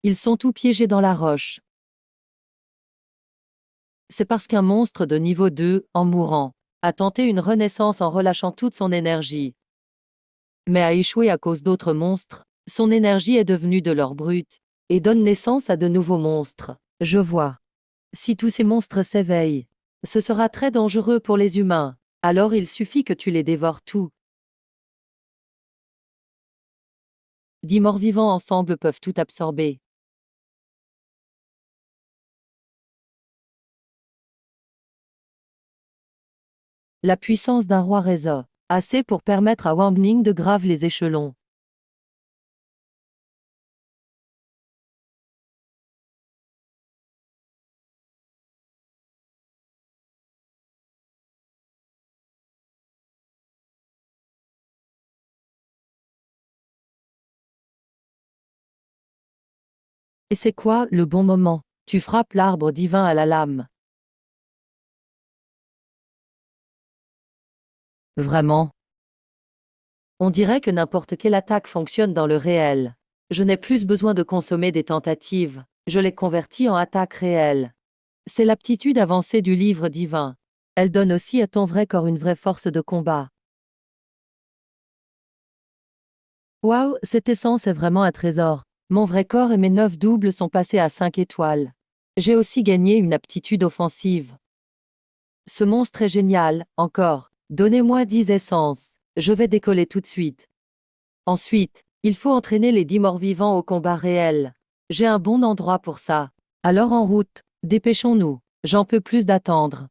Ils sont tous piégés dans la roche. C'est parce qu'un monstre de niveau 2, en mourant, a tenté une renaissance en relâchant toute son énergie, mais a échoué à cause d'autres monstres. Son énergie est devenue de l'or brut et donne naissance à de nouveaux monstres. Je vois. Si tous ces monstres s'éveillent, ce sera très dangereux pour les humains. Alors il suffit que tu les dévores tous. 10 morts vivants ensemble peuvent tout absorber. La puissance d'un roi Reza, assez pour permettre à Wang Ning de graver les échelons. Et c'est quoi le bon moment? Tu frappes l'arbre divin à la lame. Vraiment? On dirait que n'importe quelle attaque fonctionne dans le réel. Je n'ai plus besoin de consommer des tentatives. Je les convertis en attaques réelles. C'est l'aptitude avancée du livre divin. Elle donne aussi à ton vrai corps une vraie force de combat. Waouh, cette essence est vraiment un trésor. Mon vrai corps et mes 9 doubles sont passés à 5 étoiles. J'ai aussi gagné une aptitude offensive. Ce monstre est génial, encore. Donnez-moi 10 essences. Je vais décoller tout de suite. Ensuite, il faut entraîner les 10 morts-vivants au combat réel. J'ai un bon endroit pour ça. Alors en route, dépêchons-nous. J'en peux plus d'attendre.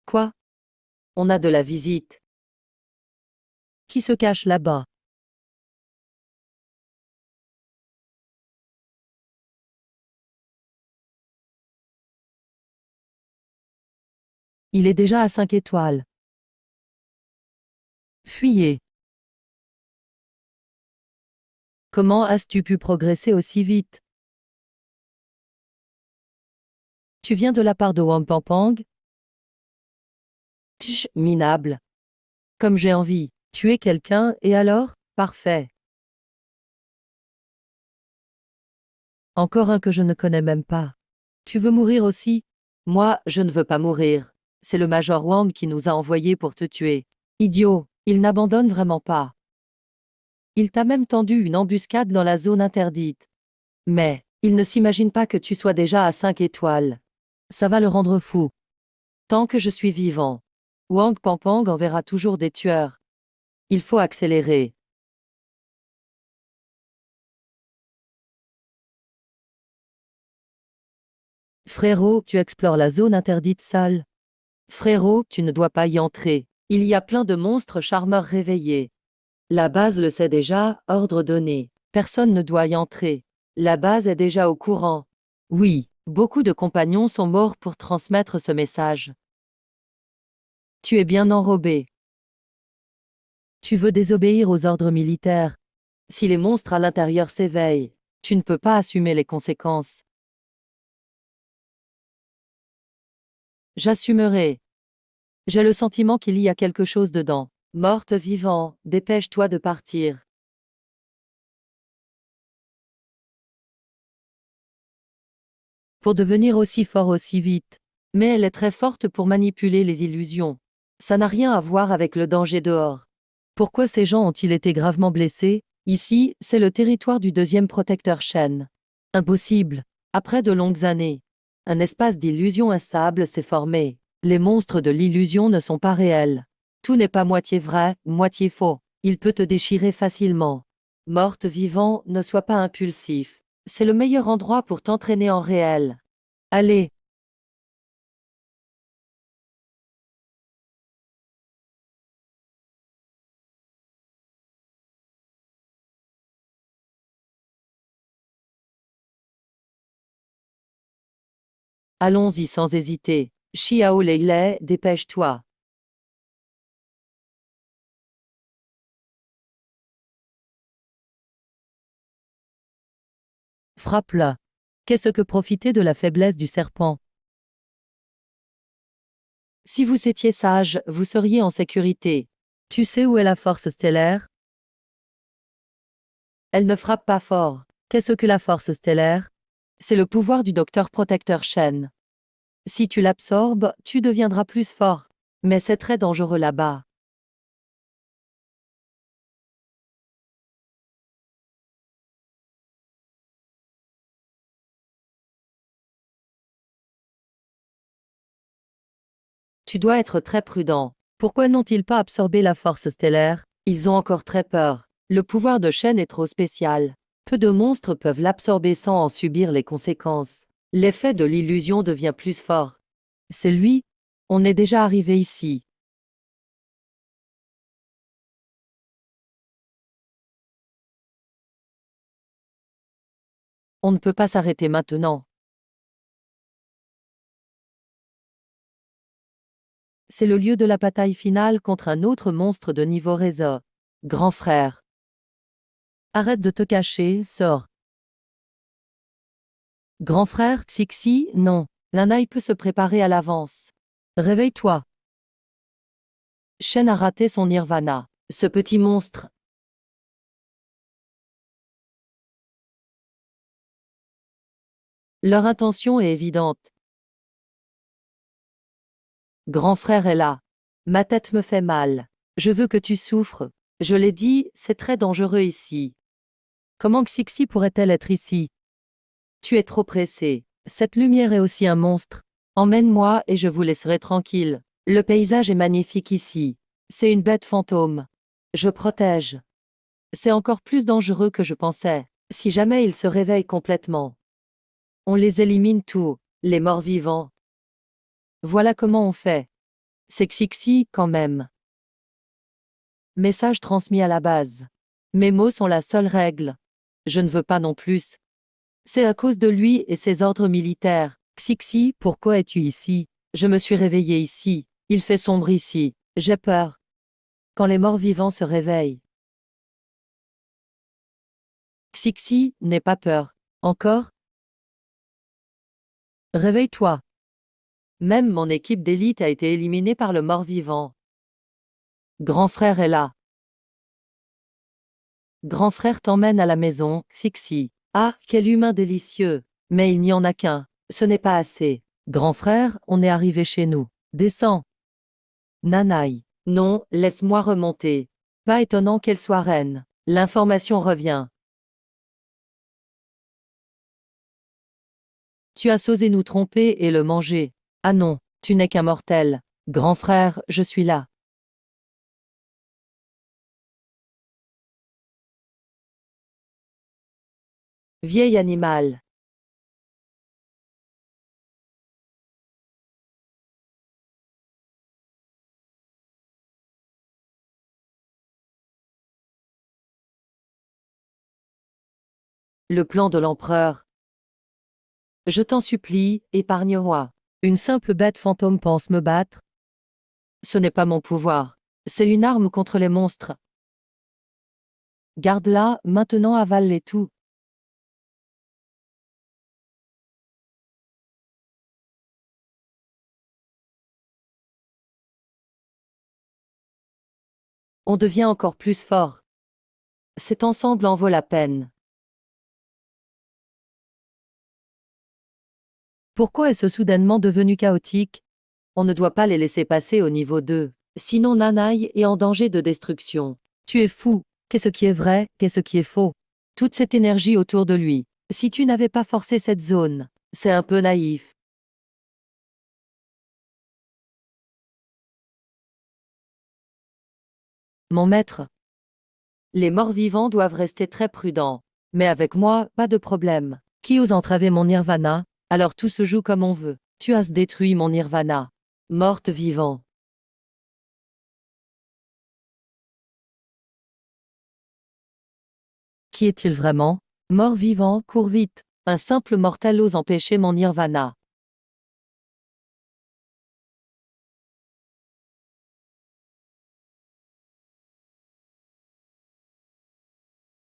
Quoi? On a de la visite. Qui se cache là-bas? Il est déjà à 5 étoiles. Fuyez. Comment as-tu pu progresser aussi vite? Tu viens de la part de Wang Pangpang? Tch, minable. Comme j'ai envie. Tuer quelqu'un, et alors? Parfait. Encore un que je ne connais même pas. Tu veux mourir aussi? Moi, je ne veux pas mourir. C'est le Major Wang qui nous a envoyés pour te tuer. Idiot, il n'abandonne vraiment pas. Il t'a même tendu une embuscade dans la zone interdite. Mais, il ne s'imagine pas que tu sois déjà à 5 étoiles. Ça va le rendre fou. Tant que je suis vivant, Wang Pangpang enverra toujours des tueurs. Il faut accélérer. Frérot, tu explores la zone interdite seul. Frérot, tu ne dois pas y entrer. Il y a plein de monstres charmeurs réveillés. La base le sait déjà, ordre donné. Personne ne doit y entrer. La base est déjà au courant. Oui, beaucoup de compagnons sont morts pour transmettre ce message. Tu es bien enrobé. Tu veux désobéir aux ordres militaires. Si les monstres à l'intérieur s'éveillent, tu ne peux pas assumer les conséquences. J'assumerai. J'ai le sentiment qu'il y a quelque chose dedans. Morte vivant, dépêche-toi de partir. Pour devenir aussi fort aussi vite. Mais elle est très forte pour manipuler les illusions. Ça n'a rien à voir avec le danger dehors. Pourquoi ces gens ont-ils été gravement blessés? Ici, c'est le territoire du deuxième protecteur Shen. Impossible. Après de longues années, un espace d'illusion instable s'est formé. Les monstres de l'illusion ne sont pas réels. Tout n'est pas moitié vrai, moitié faux. Il peut te déchirer facilement. Morte vivant, ne sois pas impulsif. C'est le meilleur endroit pour t'entraîner en réel. Allez. Allons-y sans hésiter. Xiao Leilei, dépêche-toi. Frappe-le. Qu'est-ce que profiter de la faiblesse du serpent? Si vous étiez sage, vous seriez en sécurité. Tu sais où est la force stellaire? Elle ne frappe pas fort. Qu'est-ce que la force stellaire? C'est le pouvoir du docteur protecteur Shen. Si tu l'absorbes, tu deviendras plus fort. Mais c'est très dangereux là-bas. Tu dois être très prudent. Pourquoi n'ont-ils pas absorbé la force stellaire? Ils ont encore très peur. Le pouvoir de Shen est trop spécial. Peu de monstres peuvent l'absorber sans en subir les conséquences. L'effet de l'illusion devient plus fort. C'est lui? On est déjà arrivé ici. On ne peut pas s'arrêter maintenant. C'est le lieu de la bataille finale contre un autre monstre de niveau réseau. Grand frère. Arrête de te cacher, sors. Grand frère, Xixi, non. L'anaï peut se préparer à l'avance. Réveille-toi. Shen a raté son nirvana. Ce petit monstre. Leur intention est évidente. Grand frère est là. Ma tête me fait mal. Je veux que tu souffres. Je l'ai dit, c'est très dangereux ici. Comment Xixi pourrait-elle être ici? Tu es trop pressé. Cette lumière est aussi un monstre. Emmène-moi et je vous laisserai tranquille. Le paysage est magnifique ici. C'est une bête fantôme. Je protège. C'est encore plus dangereux que je pensais. Si jamais ils se réveillent complètement, on les élimine tous, les morts vivants. Voilà comment on fait. C'est Xixi, quand même. Message transmis à la base. Mes mots sont la seule règle. Je ne veux pas non plus. C'est à cause de lui et ses ordres militaires. Xixi, pourquoi es-tu ici? Je me suis réveillé ici. Il fait sombre ici. J'ai peur. Quand les morts vivants se réveillent. Xixi, n'aie pas peur. Encore? Réveille-toi. Même mon équipe d'élite a été éliminée par le mort-vivant. Grand frère est là. Grand frère t'emmène à la maison, Xixi. Ah, quel humain délicieux. Mais il n'y en a qu'un. Ce n'est pas assez. Grand frère, on est arrivé chez nous. Descends. Nanaï. Non, laisse-moi remonter. Pas étonnant qu'elle soit reine. L'information revient. Tu as osé nous tromper et le manger. Ah non, tu n'es qu'un mortel. Grand frère, je suis là. Vieil animal. Le plan de l'empereur. Je t'en supplie, épargne-moi. Une simple bête fantôme pense me battre. Ce n'est pas mon pouvoir. C'est une arme contre les monstres. Garde-la, maintenant avale-les tout. On devient encore plus fort. Cet ensemble en vaut la peine. Pourquoi est-ce soudainement devenu chaotique? On ne doit pas les laisser passer au niveau 2. Sinon Nanaï est en danger de destruction. Tu es fou. Qu'est-ce qui est vrai, qu'est-ce qui est faux? Toute cette énergie autour de lui. Si tu n'avais pas forcé cette zone, c'est un peu naïf. Mon maître. Les morts-vivants doivent rester très prudents. Mais avec moi, pas de problème. Qui ose entraver mon nirvana? Alors tout se joue comme on veut. Tu as détruit mon nirvana. Morte-vivant. Qui est-il vraiment? Mort-vivant, cours vite. Un simple mortel ose empêcher mon nirvana.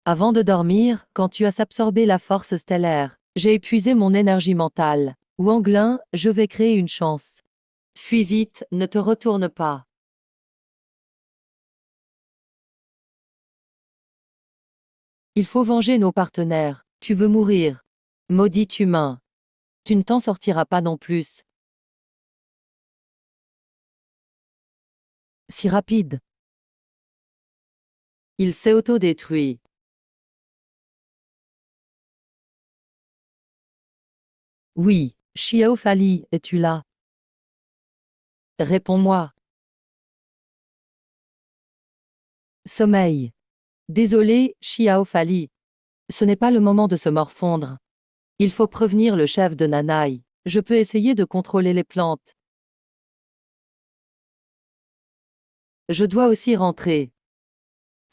Avant de dormir, quand tu as absorbé la force stellaire, j'ai épuisé mon énergie mentale. Wanglin, je vais créer une chance. Fuis vite, ne te retourne pas. Il faut venger nos partenaires. Tu veux mourir. Maudit humain. Tu ne t'en sortiras pas non plus. Si rapide. Il s'est autodétruit. Oui, Xiao Fali, es-tu là? Réponds-moi. Sommeil. Désolé, Xiao Fali. Ce n'est pas le moment de se morfondre. Il faut prévenir le chef de Nanaï. Je peux essayer de contrôler les plantes. Je dois aussi rentrer.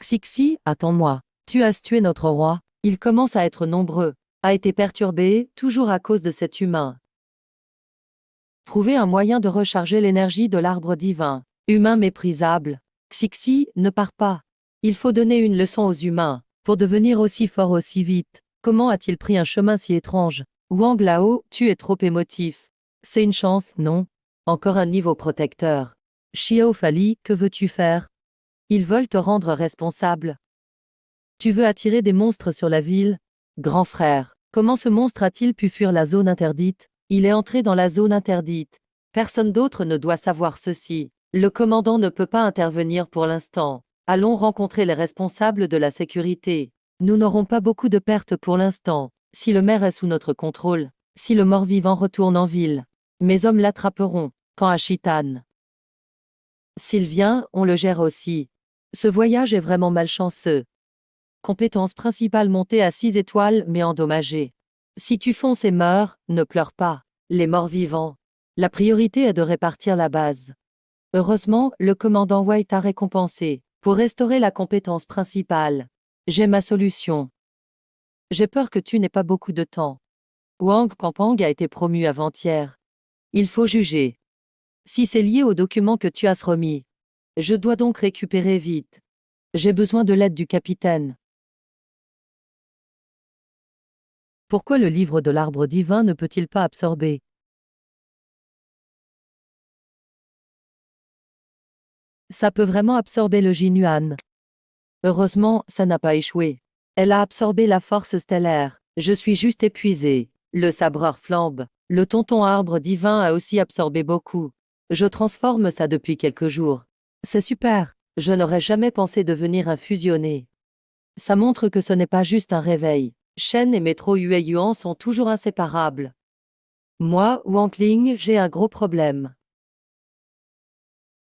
Xixi, attends-moi. Tu as tué notre roi. Il commence à être nombreux. A été perturbé, toujours à cause de cet humain. Trouver un moyen de recharger l'énergie de l'arbre divin. Humain méprisable. Xixi, ne pars pas. Il faut donner une leçon aux humains. Pour devenir aussi fort aussi vite. Comment a-t-il pris un chemin si étrange? Wang Lao, tu es trop émotif. C'est une chance, non? Encore un niveau protecteur. Xiao Fali, que veux-tu faire? Ils veulent te rendre responsable. Tu veux attirer des monstres sur la ville? Grand frère, comment ce monstre a-t-il pu fuir la zone interdite? Il est entré dans la zone interdite. Personne d'autre ne doit savoir ceci. Le commandant ne peut pas intervenir pour l'instant. Allons rencontrer les responsables de la sécurité. Nous n'aurons pas beaucoup de pertes pour l'instant. Si le maire est sous notre contrôle, si le mort-vivant retourne en ville, mes hommes l'attraperont. Quand à Chitan. S'il vient, on le gère aussi. Ce voyage est vraiment malchanceux. Compétence principale montée à 6 étoiles mais endommagée. Si tu fonces et meurs, ne pleure pas. Les morts vivants. La priorité est de répartir la base. Heureusement, le commandant White a récompensé. Pour restaurer la compétence principale, j'ai ma solution. J'ai peur que tu n'aies pas beaucoup de temps. Wang Pangpang a été promu avant-hier. Il faut juger. Si c'est lié au document que tu as remis, je dois donc récupérer vite. J'ai besoin de l'aide du capitaine. Pourquoi le livre de l'arbre divin ne peut-il pas absorber? Ça peut vraiment absorber le Jinyuan. Heureusement, ça n'a pas échoué. Elle a absorbé la force stellaire. Je suis juste épuisé. Le sabreur flambe. Le tonton arbre divin a aussi absorbé beaucoup. Je transforme ça depuis quelques jours. C'est super. Je n'aurais jamais pensé devenir un fusionné. Ça montre que ce n'est pas juste un réveil. Shen et Métro Yuan sont toujours inséparables. Moi, Wangling, j'ai un gros problème.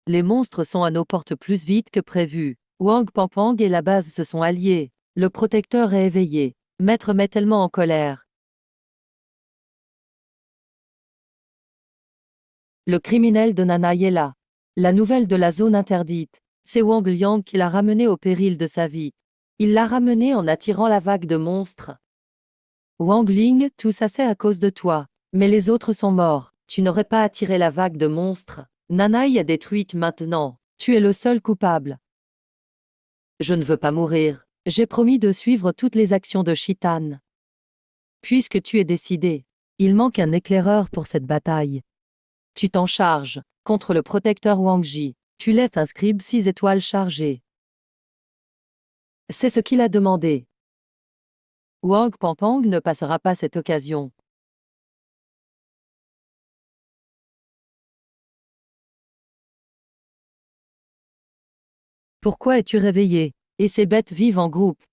Les monstres sont à nos portes plus vite que prévu. Wang Pangpang et la base se sont alliés. Le protecteur est éveillé. Maître met tellement en colère. Le criminel de Nanaï est là. La nouvelle de la zone interdite. C'est Wang Liang qui l'a ramené au péril de sa vie. Il l'a ramené en attirant la vague de monstres. Wang Ling, tout ça c'est à cause de toi. Mais les autres sont morts. Tu n'aurais pas attiré la vague de monstres. Nanaï est détruite maintenant. Tu es le seul coupable. Je ne veux pas mourir. J'ai promis de suivre toutes les actions de Chitan. Puisque tu es décidé, il manque un éclaireur pour cette bataille. Tu t'en charges, contre le protecteur Wangji. Tu laisses un scribe 6 étoiles chargé. C'est ce qu'il a demandé. Wang Pangpang ne passera pas cette occasion. Pourquoi es-tu réveillé? Et ces bêtes vivent en groupe.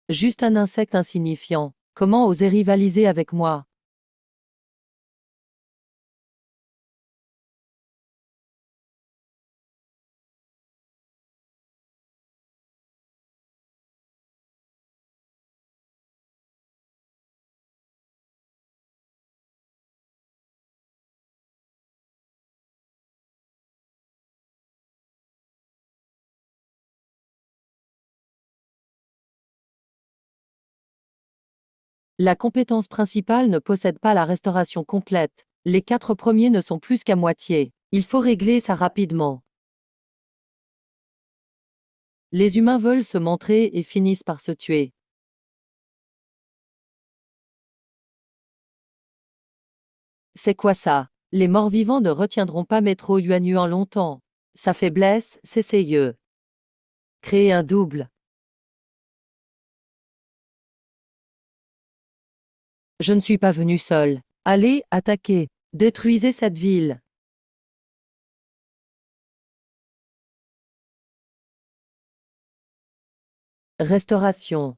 Juste un insecte insignifiant. Comment oser rivaliser avec moi? La compétence principale ne possède pas la restauration complète. Les 4 premiers ne sont plus qu'à moitié. Il faut régler ça rapidement. Les humains veulent se montrer et finissent par se tuer. C'est quoi ça? Les morts-vivants ne retiendront pas Métro Yuanyuan longtemps. Sa faiblesse, c'est ses yeux. Créer un double. Je ne suis pas venu seul. Allez, attaquez. Détruisez cette ville. Restauration.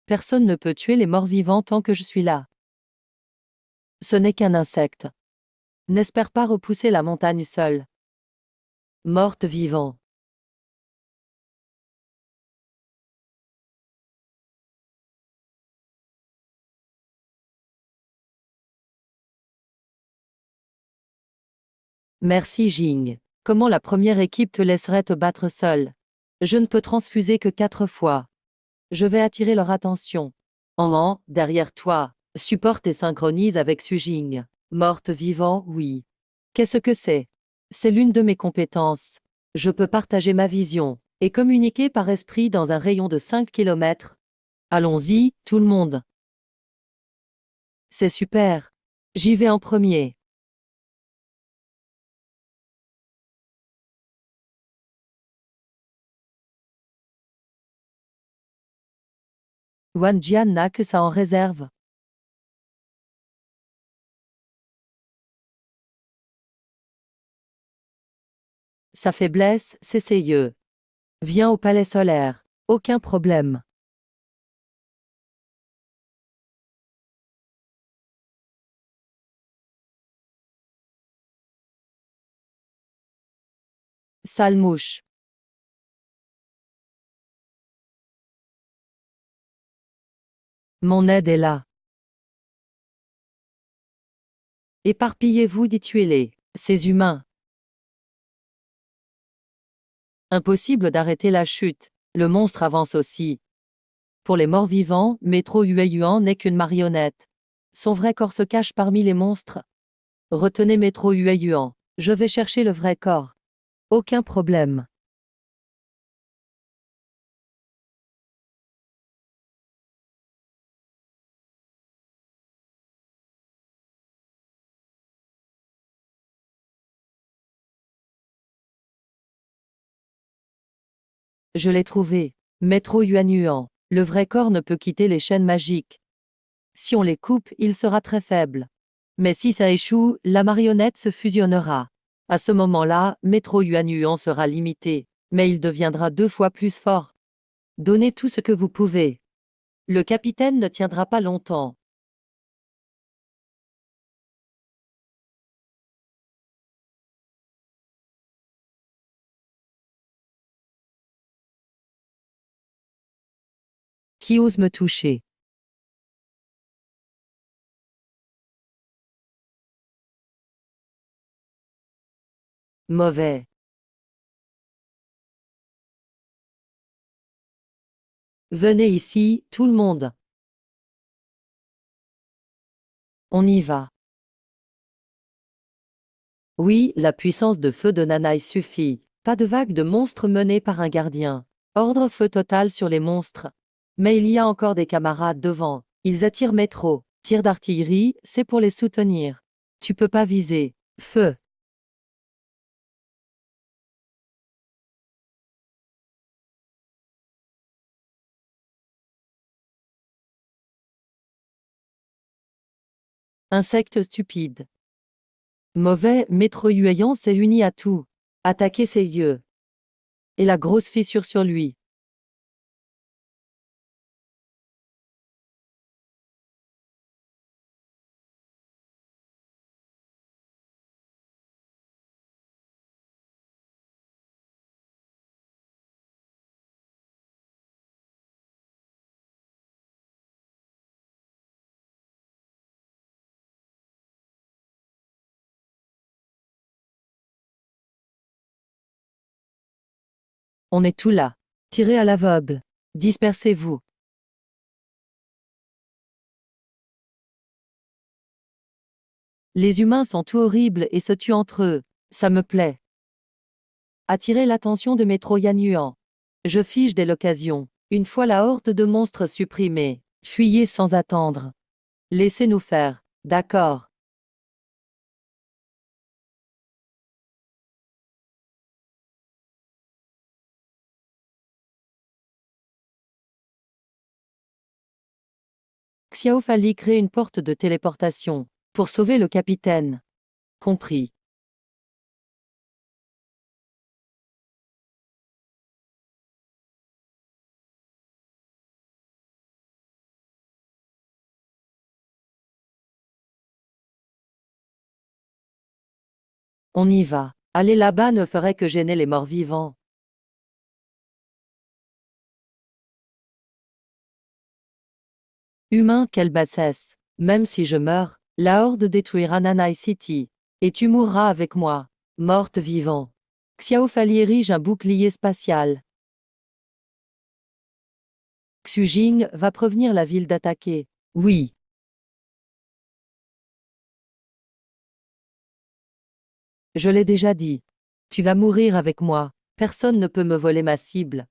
Personne ne peut tuer les morts-vivants tant que je suis là. Ce n'est qu'un insecte. N'espère pas repousser la montagne seule. Morte-vivant. Merci Jing. Comment la première équipe te laisserait te battre seule? Je ne peux transfuser que 4 fois. Je vais attirer leur attention. Derrière toi. Supporte et synchronise avec Sujing. Morte-vivant, oui. Qu'est-ce que c'est? C'est l'une de mes compétences. Je peux partager ma vision et communiquer par esprit dans un rayon de 5 kilomètres. Allons-y, tout le monde. C'est super. J'y vais en premier. Wan Jian n'a que ça en réserve. Sa faiblesse, c'est ses yeux. Viens au palais solaire. Aucun problème. Sale mouche. Mon aide est là. Éparpillez-vous d'y tuer-les, ces humains. Impossible d'arrêter la chute. Le monstre avance aussi. Pour les morts-vivants, Métro Yuan n'est qu'une marionnette. Son vrai corps se cache parmi les monstres. Retenez Métro Yuan. Je vais chercher le vrai corps. Aucun problème. Je l'ai trouvé. Métro Yuan. Le vrai corps ne peut quitter les chaînes magiques. Si on les coupe, il sera très faible. Mais si ça échoue, la marionnette se fusionnera. À ce moment-là, Métro Yuan sera limité, mais il deviendra 2 fois plus fort. Donnez tout ce que vous pouvez. Le capitaine ne tiendra pas longtemps. Qui ose me toucher? Mauvais. Venez ici, tout le monde. On y va. Oui, la puissance de feu de Nanaï suffit. Pas de vague de monstres menés par un gardien. Ordre feu total sur les monstres. Mais il y a encore des camarades devant. Ils attirent métro. Tir d'artillerie, c'est pour les soutenir. Tu peux pas viser. Feu. Insecte stupide. Mauvais, métro Yuan s'est uni à tout. Attaquer ses yeux. Et la grosse fissure sur lui. On est tout là. Tirez à l'aveugle. Dispersez-vous. Les humains sont tout horribles et se tuent entre eux. Ça me plaît. Attirez l'attention de mes Troyanuans. Je fige dès l'occasion. Une fois la horde de monstres supprimée, fuyez sans attendre. Laissez-nous faire. D'accord. Xiao Fali crée une porte de téléportation. Pour sauver le capitaine. Compris. On y va. Aller là-bas ne ferait que gêner les morts vivants. Humain, quelle bassesse. Même si je meurs, la horde détruira Nanai City. Et tu mourras avec moi. Morte vivant. Xiao Fali érige un bouclier spatial. Xu Jing va prévenir la ville d'attaquer. Oui. Je l'ai déjà dit. Tu vas mourir avec moi. Personne ne peut me voler ma cible.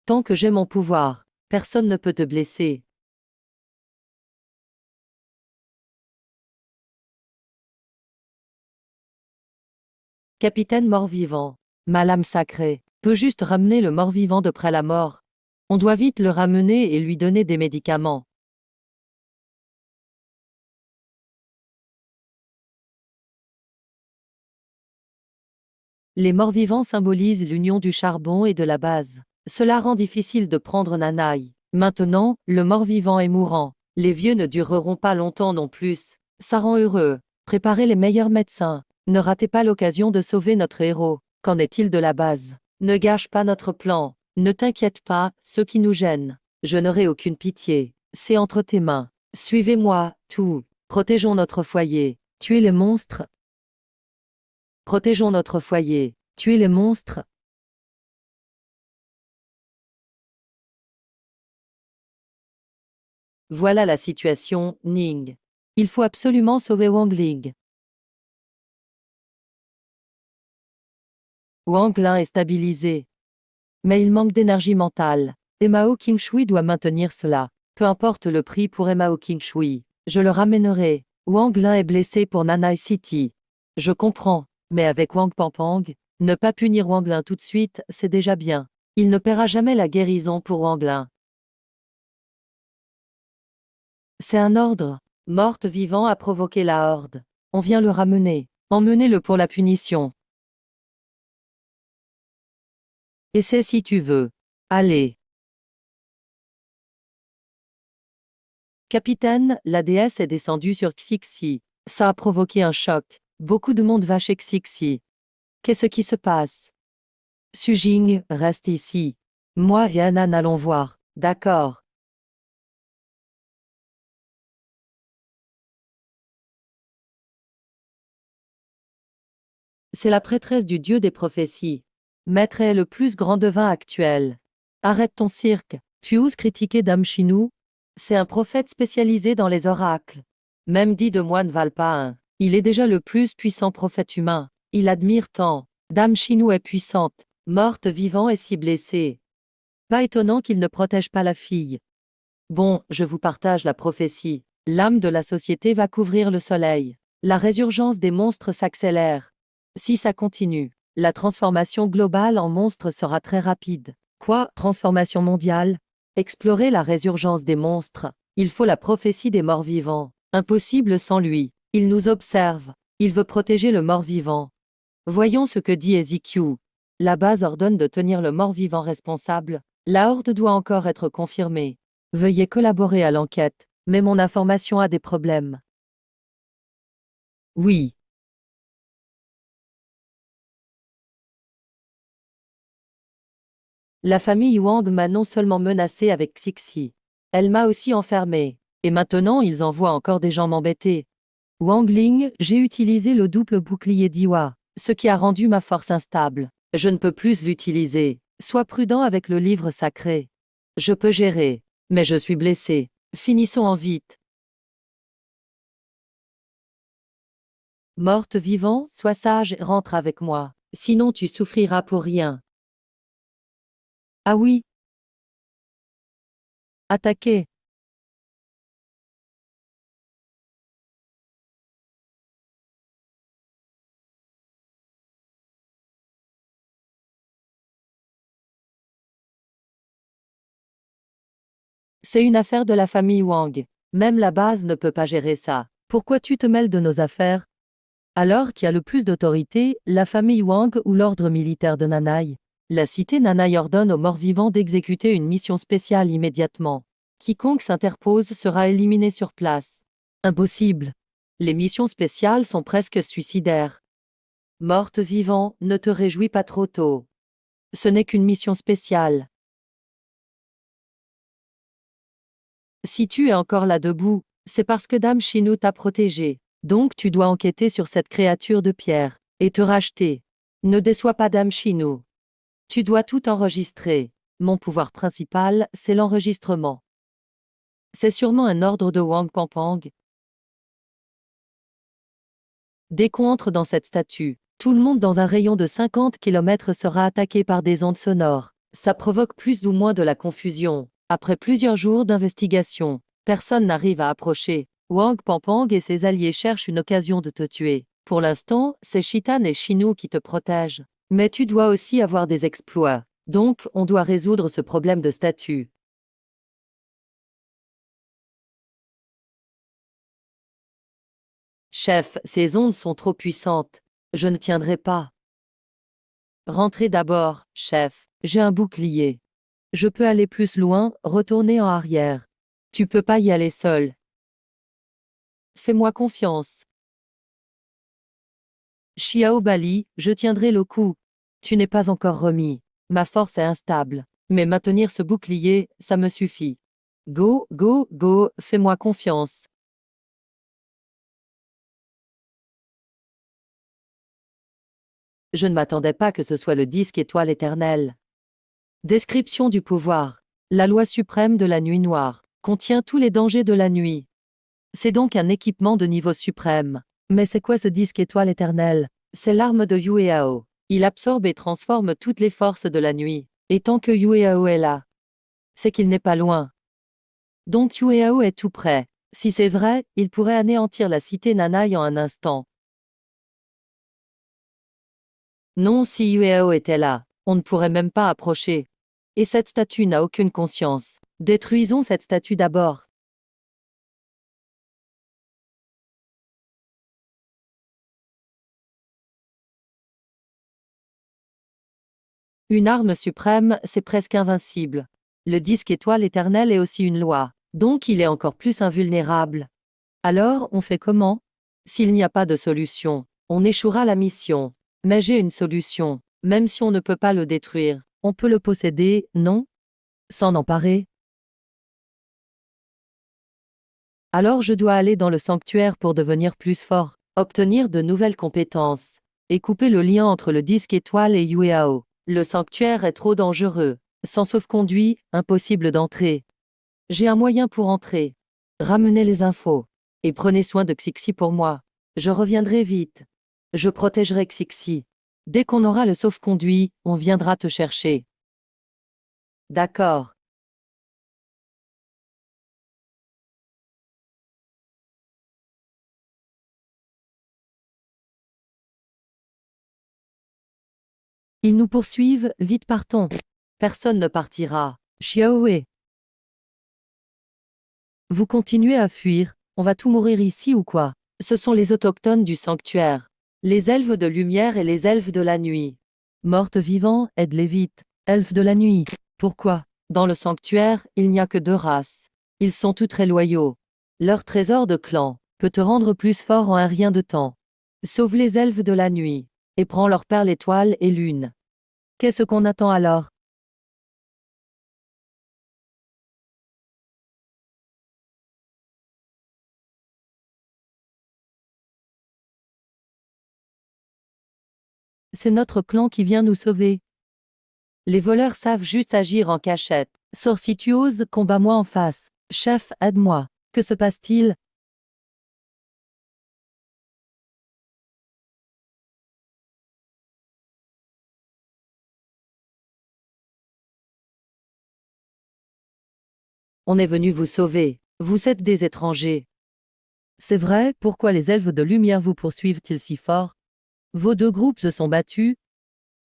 Tant que j'ai mon pouvoir, personne ne peut te blesser. Capitaine mort-vivant. Ma lame sacrée peut juste ramener le mort-vivant de près la mort. On doit vite le ramener et lui donner des médicaments. Les morts-vivants symbolisent l'union du charbon et de la base. Cela rend difficile de prendre Nanaï. Maintenant, le mort-vivant est mourant. Les vieux ne dureront pas longtemps non plus. Ça rend heureux. Préparez les meilleurs médecins. Ne ratez pas l'occasion de sauver notre héros. Qu'en est-il de la base? Ne gâche pas notre plan. Ne t'inquiète pas, ce qui nous gêne. Je n'aurai aucune pitié. C'est entre tes mains. Suivez-moi, tout. Protégeons notre foyer. Tuez les monstres. Protégeons notre foyer. Tuez les monstres. Voilà la situation, Ning. Il faut absolument sauver Wang Ling. Wang Lin est stabilisé. Mais il manque d'énergie mentale. Et Mao Qingshui doit maintenir cela. Peu importe le prix pour Mao Qingshui. Je le ramènerai. Wang Lin est blessé pour Nanai City. Je comprends. Mais avec Wang Pangpang, ne pas punir Wang Lin tout de suite, c'est déjà bien. Il ne paiera jamais la guérison pour Wang Lin. C'est un ordre. Morte-vivant a provoqué la horde. On vient le ramener. Emmenez-le pour la punition. Essaie si tu veux. Allez. Capitaine, la déesse est descendue sur Xixi. Ça a provoqué un choc. Beaucoup de monde va chez Xixi. Qu'est-ce qui se passe? Su Jing, reste ici. Moi et Anan allons voir. D'accord. C'est la prêtresse du dieu des prophéties. Maître est le plus grand devin actuel. Arrête ton cirque. Tu oses critiquer Dame Chinou? C'est un prophète spécialisé dans les oracles. Même 10 de moi ne valent pas un. Il est déjà le plus puissant prophète humain. Il admire tant. Dame Chinou est puissante, morte, vivant et si blessée. Pas étonnant qu'il ne protège pas la fille. Bon, je vous partage la prophétie. L'âme de la société va couvrir le soleil. La résurgence des monstres s'accélère. Si ça continue, la transformation globale en monstre sera très rapide. Quoi, transformation mondiale? Explorer la résurgence des monstres. Il faut la prophétie des morts vivants. Impossible sans lui. Il nous observe. Il veut protéger le mort-vivant. Voyons ce que dit Ezekiel. La base ordonne de tenir le mort-vivant responsable. La horde doit encore être confirmée. Veuillez collaborer à l'enquête, mais mon information a des problèmes. Oui. La famille Wang m'a non seulement menacé avec Xixi, elle m'a aussi enfermé. Et maintenant ils envoient encore des gens m'embêter. Wang Ling, j'ai utilisé le double bouclier d'Iwa, ce qui a rendu ma force instable. Je ne peux plus l'utiliser. Sois prudent avec le livre sacré. Je peux gérer, mais je suis blessé. Finissons en vite. Morte vivant, sois sage et rentre avec moi. Sinon tu souffriras pour rien. Ah oui. Attaquez. C'est une affaire de la famille Wang. Même la base ne peut pas gérer ça. Pourquoi tu te mêles de nos affaires? Alors qui a le plus d'autorité, la famille Wang ou l'ordre militaire de Nanai? La cité Nanai ordonne aux morts-vivants d'exécuter une mission spéciale immédiatement. Quiconque s'interpose sera éliminé sur place. Impossible. Les missions spéciales sont presque suicidaires. Morte-vivant, ne te réjouis pas trop tôt. Ce n'est qu'une mission spéciale. Si tu es encore là debout, c'est parce que Dame Chinou t'a protégé. Donc tu dois enquêter sur cette créature de pierre, et te racheter. Ne déçois pas Dame Chinou. Tu dois tout enregistrer. Mon pouvoir principal, c'est l'enregistrement. C'est sûrement un ordre de Wang Pangpang. Dès qu'on entre dans cette statue, tout le monde dans un rayon de 50 km sera attaqué par des ondes sonores. Ça provoque plus ou moins de la confusion. Après plusieurs jours d'investigation, personne n'arrive à approcher. Wang Pangpang et ses alliés cherchent une occasion de te tuer. Pour l'instant, c'est Chitan et Shinou qui te protègent. Mais tu dois aussi avoir des exploits. Donc, on doit résoudre ce problème de statut. Chef, ces ondes sont trop puissantes. Je ne tiendrai pas. Rentrez d'abord, chef. J'ai un bouclier. Je peux aller plus loin, retourner en arrière. Tu peux pas y aller seul. Fais-moi confiance. Xiao Bali, je tiendrai le coup. Tu n'es pas encore remis. Ma force est instable. Mais maintenir ce bouclier, ça me suffit. Go, go, go, fais-moi confiance. Je ne m'attendais pas que ce soit le disque étoile éternel. Description du pouvoir. La loi suprême de la nuit noire contient tous les dangers de la nuit. C'est donc un équipement de niveau suprême. Mais c'est quoi ce disque étoile éternel? C'est l'arme de Yueao. Il absorbe et transforme toutes les forces de la nuit. Et tant que Yueao est là, c'est qu'il n'est pas loin. Donc Yueao est tout près. Si c'est vrai, il pourrait anéantir la cité Nanai en un instant. Non, si Yueao était là, on ne pourrait même pas approcher. Et cette statue n'a aucune conscience. Détruisons cette statue d'abord. Une arme suprême, c'est presque invincible. Le disque étoile éternel est aussi une loi, donc il est encore plus invulnérable. Alors, on fait comment? S'il n'y a pas de solution, on échouera la mission. Mais j'ai une solution. Même si on ne peut pas le détruire, on peut le posséder, non? S'en emparer? Alors je dois aller dans le sanctuaire pour devenir plus fort, obtenir de nouvelles compétences, et couper le lien entre le disque étoile et Yueao. Le sanctuaire est trop dangereux. Sans sauf-conduit, impossible d'entrer. J'ai un moyen pour entrer. Ramenez les infos. Et prenez soin de Xixi pour moi. Je reviendrai vite. Je protégerai Xixi. Dès qu'on aura le sauf-conduit, on viendra te chercher. D'accord. Ils nous poursuivent, vite partons. Personne ne partira. Xiaoé. Vous continuez à fuir, on va tout mourir ici ou quoi? Ce sont les autochtones du sanctuaire. Les elfes de lumière et les elfes de la nuit. Mortes vivants, aide-les vite. Elfes de la nuit. Pourquoi? Dans le sanctuaire, il n'y a que deux races. Ils sont tous très loyaux. Leur trésor de clan peut te rendre plus fort en un rien de temps. Sauve les elfes de la nuit. Et prends leur perle étoile et lune. Qu'est-ce qu'on attend alors? C'est notre clan qui vient nous sauver. Les voleurs savent juste agir en cachette. Sors si tu oses, combat-moi en face. Chef, aide-moi. Que se passe-t-il? On est venu vous sauver. Vous êtes des étrangers. C'est vrai, pourquoi les elfes de lumière vous poursuivent-ils si fort? Vos deux groupes se sont battus.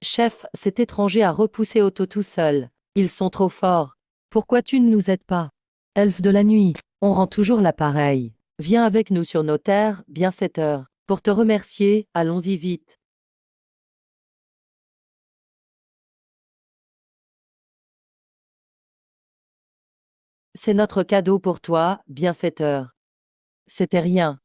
Chef, cet étranger a repoussé Otto tout seul. Ils sont trop forts. Pourquoi tu ne nous aides pas? Elfes de la nuit, on rend toujours l'appareil. Viens avec nous sur nos terres, bienfaiteur. Pour te remercier, allons-y vite. C'est notre cadeau pour toi, bienfaiteur. C'était rien.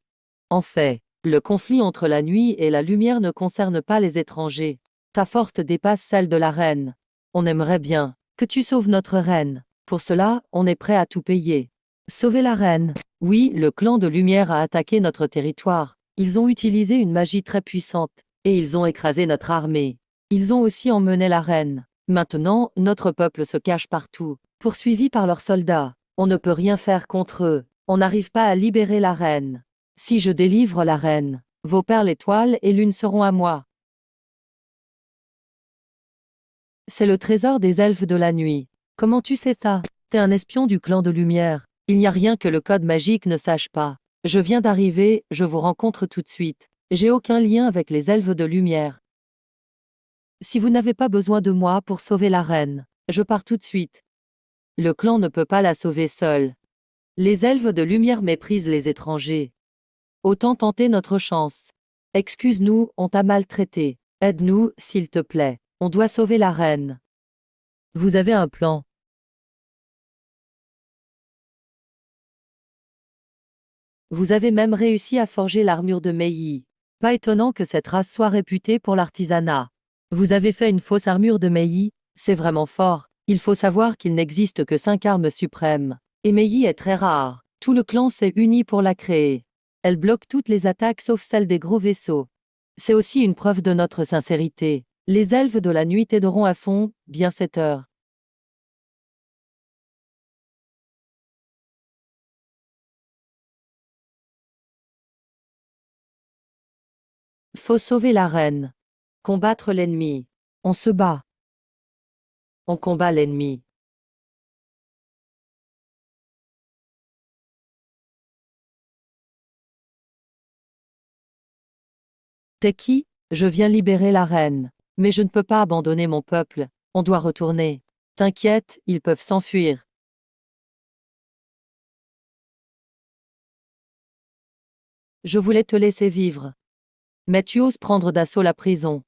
En fait, le conflit entre la nuit et la lumière ne concerne pas les étrangers. Ta force dépasse celle de la reine. On aimerait bien que tu sauves notre reine. Pour cela, on est prêt à tout payer. Sauver la reine. Oui, le clan de lumière a attaqué notre territoire. Ils ont utilisé une magie très puissante. Et ils ont écrasé notre armée. Ils ont aussi emmené la reine. Maintenant, notre peuple se cache partout, poursuivi par leurs soldats. On ne peut rien faire contre eux. On n'arrive pas à libérer la reine. Si je délivre la reine, vos perles étoiles et lune seront à moi. C'est le trésor des elfes de la nuit. Comment tu sais ça? T'es un espion du clan de lumière. Il n'y a rien que le code magique ne sache pas. Je viens d'arriver, je vous rencontre tout de suite. J'ai aucun lien avec les elfes de lumière. Si vous n'avez pas besoin de moi pour sauver la reine, je pars tout de suite. Le clan ne peut pas la sauver seul. Les elfes de lumière méprisent les étrangers. Autant tenter notre chance. Excuse-nous, on t'a maltraité. Aide-nous, s'il te plaît. On doit sauver la reine. Vous avez un plan. Vous avez même réussi à forger l'armure de Mei. Pas étonnant que cette race soit réputée pour l'artisanat. Vous avez fait une fausse armure de Mei. C'est vraiment fort. Il faut savoir qu'il n'existe que 5 armes suprêmes. Et Mei est très rare. Tout le clan s'est uni pour la créer. Elle bloque toutes les attaques sauf celles des gros vaisseaux. C'est aussi une preuve de notre sincérité. Les elfes de la nuit t'aideront à fond, bienfaiteur. Faut sauver la reine. Combattre l'ennemi. On se bat. On combat l'ennemi. T'es qui? Je viens libérer la reine. Mais je ne peux pas abandonner mon peuple. On doit retourner. T'inquiète, ils peuvent s'enfuir. Je voulais te laisser vivre. Mais tu oses prendre d'assaut la prison.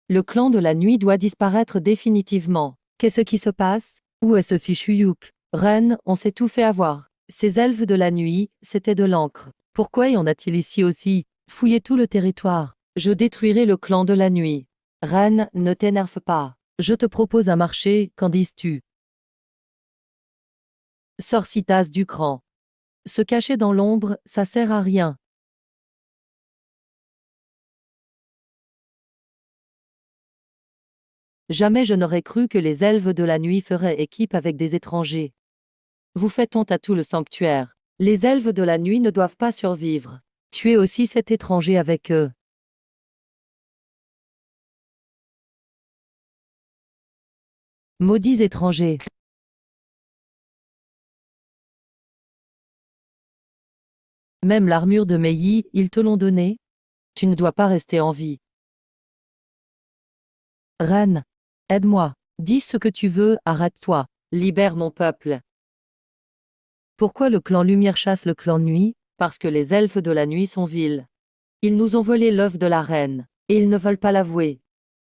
Le clan de la nuit doit disparaître définitivement. Qu'est-ce qui se passe? Où est ce fichu Youk? Reine, on s'est tout fait avoir. Ces elfes de la nuit, c'était de l'encre. Pourquoi y en a-t-il ici aussi? Fouillez tout le territoire. Je détruirai le clan de la nuit. Reine, ne t'énerve pas. Je te propose un marché, qu'en dis-tu? Sorcitas du cran. Se cacher dans l'ombre, ça sert à rien. Jamais je n'aurais cru que les elfes de la nuit feraient équipe avec des étrangers. Vous faites honte à tout le sanctuaire. Les elfes de la nuit ne doivent pas survivre. Tuez aussi cet étranger avec eux. Maudits étrangers. Même l'armure de Mei, ils te l'ont donnée? Tu ne dois pas rester en vie. Reine, aide-moi. Dis ce que tu veux, arrête-toi. Libère mon peuple. Pourquoi le clan Lumière chasse le clan Nuit? Parce que les elfes de la nuit sont vils. Ils nous ont volé l'œuf de la reine, et ils ne veulent pas l'avouer.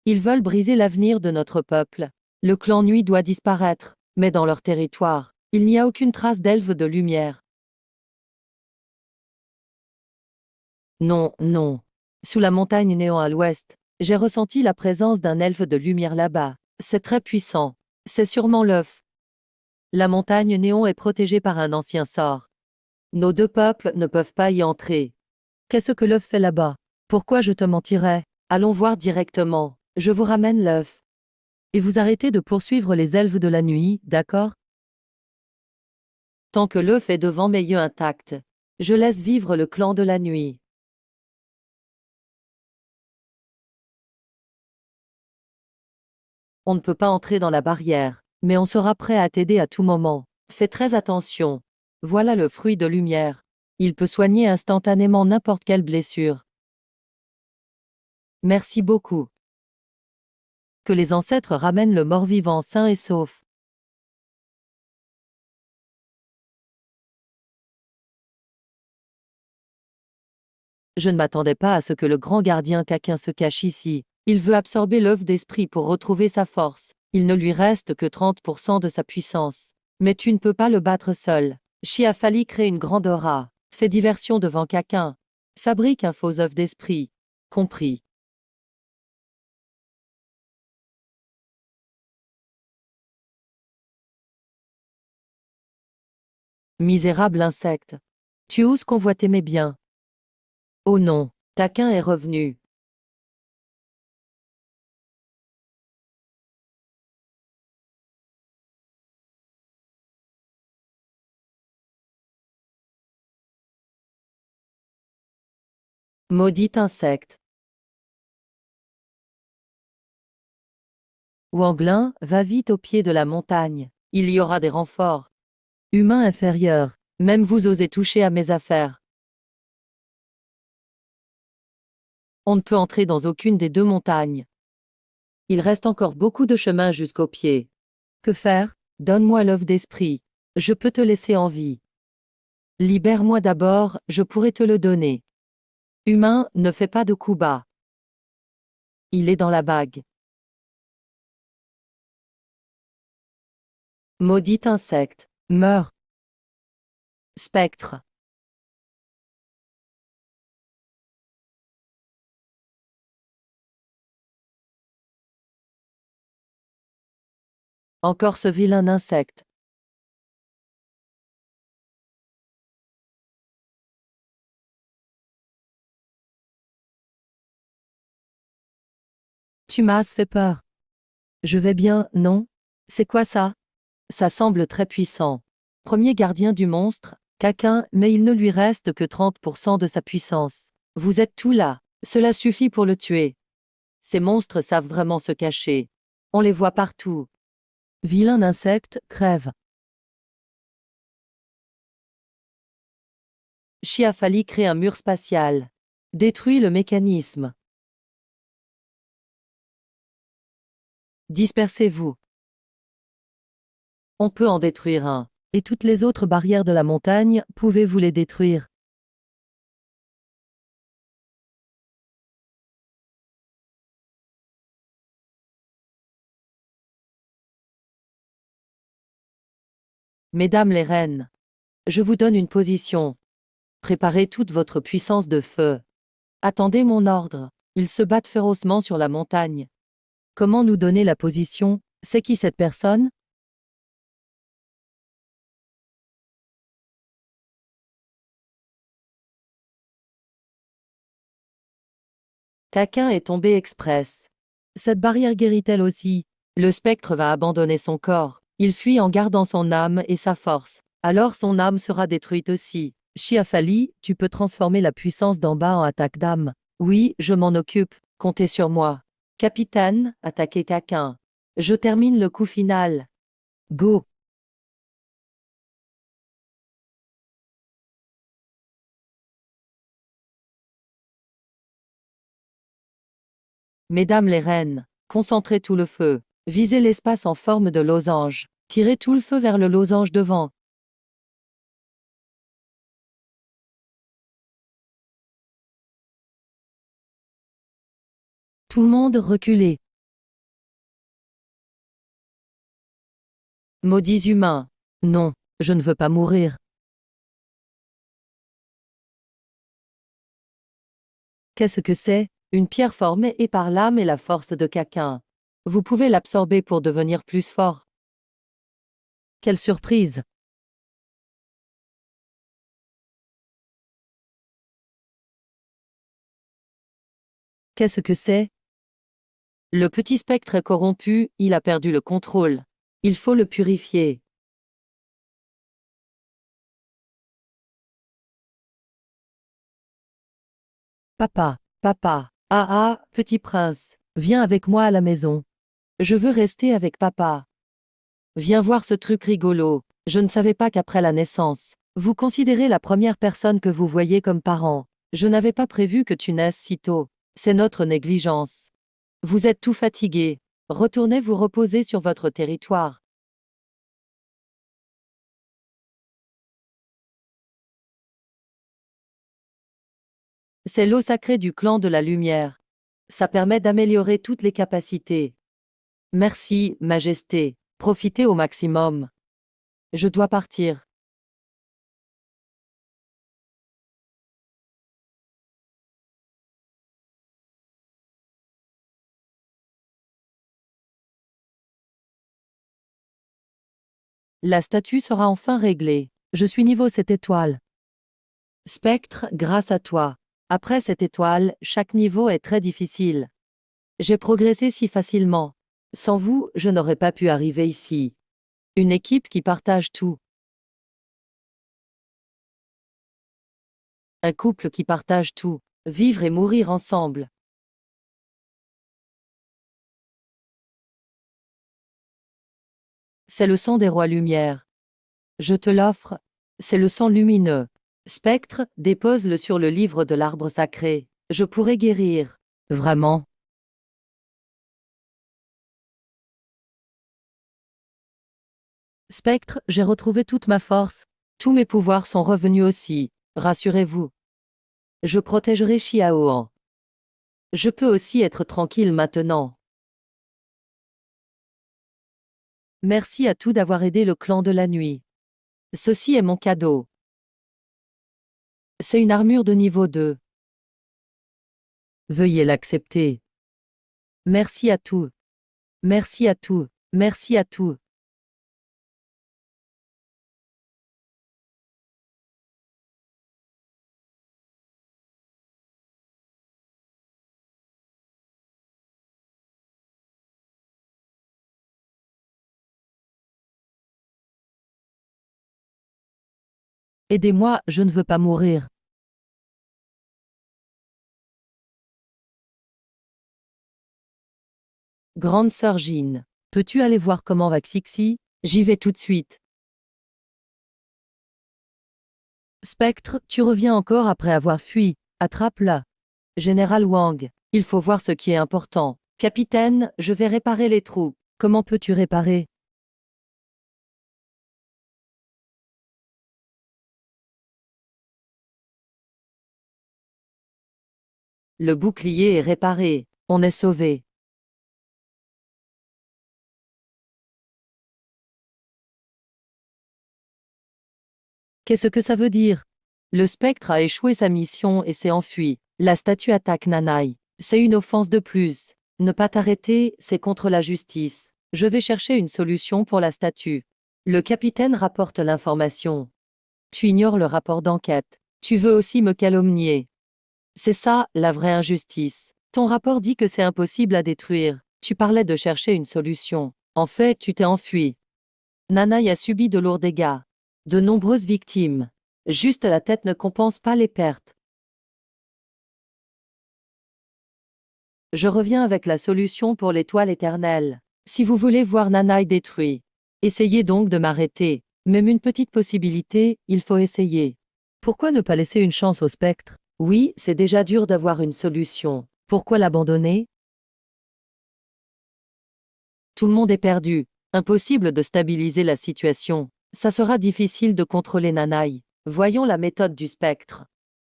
Ils veulent briser l'avenir de notre peuple. Le clan Nuit doit disparaître, mais dans leur territoire, il n'y a aucune trace d'elfes de lumière. Non, non. Sous la montagne néant à l'ouest, j'ai ressenti la présence d'un elfe de lumière là-bas. C'est très puissant. C'est sûrement l'œuf. La montagne néon est protégée par un ancien sort. Nos deux peuples ne peuvent pas y entrer. Qu'est-ce que l'œuf fait là-bas? Pourquoi je te mentirais? Allons voir directement. Je vous ramène l'œuf. Et vous arrêtez de poursuivre les elfes de la nuit, d'accord? Tant que l'œuf est devant mes yeux intacts, je laisse vivre le clan de la nuit. On ne peut pas entrer dans la barrière, mais on sera prêt à t'aider à tout moment. Fais très attention. Voilà le fruit de lumière. Il peut soigner instantanément n'importe quelle blessure. Merci beaucoup. Que les ancêtres ramènent le mort-vivant sain et sauf. Je ne m'attendais pas à ce que le grand gardien Caquin se cache ici. Il veut absorber l'œuf d'esprit pour retrouver sa force. Il ne lui reste que 30% de sa puissance. Mais tu ne peux pas le battre seul. Chiafali crée une grande aura. Fais diversion devant Caquin. Fabrique un faux œuf d'esprit. Compris. Misérable insecte. Tu oses convoiter mes biens. Oh non, Caquin est revenu. Maudit insecte. Wanglin, va vite au pied de la montagne. Il y aura des renforts. Humain inférieur. Même vous osez toucher à mes affaires. On ne peut entrer dans aucune des deux montagnes. Il reste encore beaucoup de chemin jusqu'au pied. Que faire? Donne-moi l'œuf d'esprit. Je peux te laisser en vie. Libère-moi d'abord, je pourrai te le donner. Humain, ne fais pas de coups bas. Il est dans la bague. Maudit insecte. Meurs. Spectre. Encore ce vilain insecte. Tu m'as fait peur. Je vais bien, non? C'est quoi ça? Ça semble très puissant. Premier gardien du monstre, Caquin, mais il ne lui reste que 30% de sa puissance. Vous êtes tout là. Cela suffit pour le tuer. Ces monstres savent vraiment se cacher. On les voit partout. Vilain insecte, crève. Chiafali crée un mur spatial. Détruit le mécanisme. Dispersez-vous. On peut en détruire un. Et toutes les autres barrières de la montagne, pouvez-vous les détruire? Mesdames les reines, je vous donne une position. Préparez toute votre puissance de feu. Attendez mon ordre. Ils se battent férocement sur la montagne. Comment nous donner la position? C'est qui cette personne? Caquin est tombé express. Cette barrière guérit-elle aussi? Le spectre va abandonner son corps. Il fuit en gardant son âme et sa force. Alors son âme sera détruite aussi. Chiafali, tu peux transformer la puissance d'en bas en attaque d'âme. Oui, je m'en occupe. Comptez sur moi. Capitaine, attaquez Caquin. Je termine le coup final. Go! Mesdames les reines, concentrez tout le feu. Visez l'espace en forme de losange. Tirez tout le feu vers le losange devant. Tout le monde reculez. Maudits humains. Non, je ne veux pas mourir. Qu'est-ce que c'est? Une pierre formée et par l'âme et la force de Caquin. Vous pouvez l'absorber pour devenir plus fort. Quelle surprise! Qu'est-ce que c'est? Le petit spectre est corrompu, il a perdu le contrôle. Il faut le purifier. Papa, papa, ah ah, petit prince, viens avec moi à la maison. Je veux rester avec papa. Viens voir ce truc rigolo. Je ne savais pas qu'après la naissance, vous considérez la première personne que vous voyez comme parent. Je n'avais pas prévu que tu naisses si tôt. C'est notre négligence. Vous êtes tout fatigué. Retournez vous reposer sur votre territoire. C'est l'eau sacrée du clan de la lumière. Ça permet d'améliorer toutes les capacités. Merci, Majesté. Profitez au maximum. Je dois partir. La statue sera enfin réglée. Je suis niveau 7 étoiles. Spectre, grâce à toi. Après cette étoile, chaque niveau est très difficile. J'ai progressé si facilement. Sans vous, je n'aurais pas pu arriver ici. Une équipe qui partage tout. Un couple qui partage tout. Vivre et mourir ensemble. C'est le sang des rois lumière. Je te l'offre. C'est le sang lumineux. Spectre, dépose-le sur le livre de l'arbre sacré. Je pourrai guérir. Vraiment. Spectre, j'ai retrouvé toute ma force. Tous mes pouvoirs sont revenus aussi. Rassurez-vous. Je protégerai Xiaoan. Je peux aussi être tranquille maintenant. Merci à tous d'avoir aidé le clan de la nuit. Ceci est mon cadeau. C'est une armure de niveau 2. Veuillez l'accepter. Merci à tous. Merci à tous. Merci à tous. Aidez-moi, je ne veux pas mourir. Grande sœur Jean, peux-tu aller voir comment va Xixi? J'y vais tout de suite. Spectre, tu reviens encore après avoir fui. Attrape-la. Général Wang, il faut voir ce qui est important. Capitaine, je vais réparer les trous. Comment peux-tu réparer? Le bouclier est réparé. On est sauvé. Qu'est-ce que ça veut dire? Le spectre a échoué sa mission et s'est enfui. La statue attaque Nanaï. C'est une offense de plus. Ne pas t'arrêter, c'est contre la justice. Je vais chercher une solution pour la statue. Le capitaine rapporte l'information. Tu ignores le rapport d'enquête. Tu veux aussi me calomnier. C'est ça, la vraie injustice. Ton rapport dit que c'est impossible à détruire. Tu parlais de chercher une solution. En fait, tu t'es enfui. Nanaï a subi de lourds dégâts. De nombreuses victimes. Juste la tête ne compense pas les pertes. Je reviens avec la solution pour l'étoile éternelle. Si vous voulez voir Nanaï détruit, essayez donc de m'arrêter. Même une petite possibilité, il faut essayer. Pourquoi ne pas laisser une chance au spectre? Oui, c'est déjà dur d'avoir une solution. Pourquoi l'abandonner? Tout le monde est perdu. Impossible de stabiliser la situation. Ça sera difficile de contrôler Nanaï. Voyons la méthode du spectre.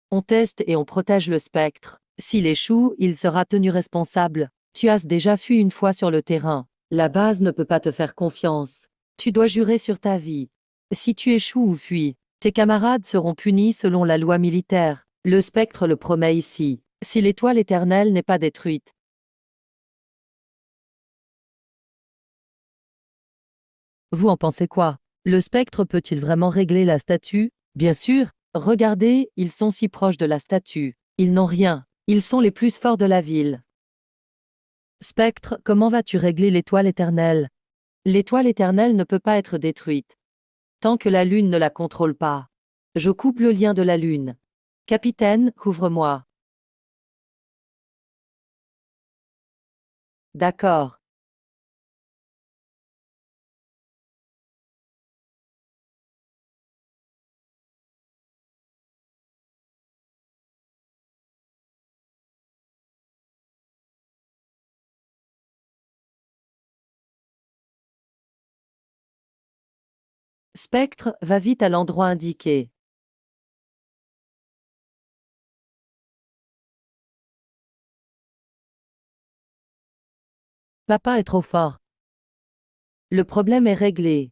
On teste et on protège le spectre. S'il échoue, il sera tenu responsable. Tu as déjà fui une fois sur le terrain. La base ne peut pas te faire confiance. Tu dois jurer sur ta vie. Si tu échoues ou fuis, tes camarades seront punis selon la loi militaire. Le spectre le promet ici. Si l'étoile éternelle n'est pas détruite. Vous en pensez quoi? Le spectre peut-il vraiment régler la statue? Bien sûr. Regardez, ils sont si proches de la statue. Ils n'ont rien. Ils sont les plus forts de la ville. Spectre, comment vas-tu régler l'étoile éternelle? L'étoile éternelle ne peut pas être détruite. Tant que la lune ne la contrôle pas. Je coupe le lien de la lune. Capitaine, couvre-moi. D'accord. Spectre, va vite à l'endroit indiqué. Papa est trop fort. Le problème est réglé.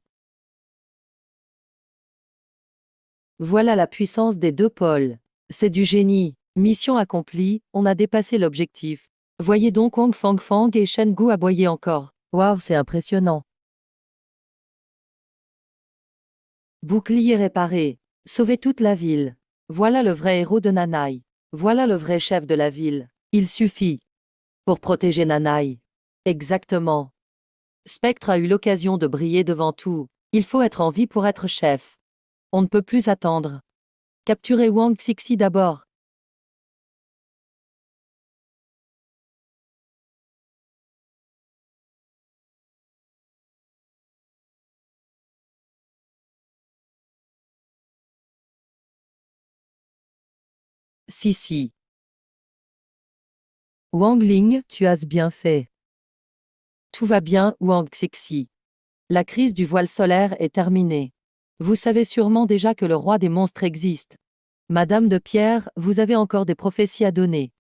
Voilà la puissance des deux pôles. C'est du génie. Mission accomplie, on a dépassé l'objectif. Voyez donc Wang Fangfang et Shen Gu aboyer encore. Waouh, c'est impressionnant. Bouclier réparé. Sauver toute la ville. Voilà le vrai héros de Nanaï. Voilà le vrai chef de la ville. Il suffit. Pour protéger Nanaï. Exactement. Spectre a eu l'occasion de briller devant tout. Il faut être en vie pour être chef. On ne peut plus attendre. Capturez Wang Xixi d'abord. Si si. Wang Ling, tu as bien fait. Tout va bien, Wang Xixi. La crise du voile solaire est terminée. Vous savez sûrement déjà que le roi des monstres existe. Madame de Pierre, vous avez encore des prophéties à donner.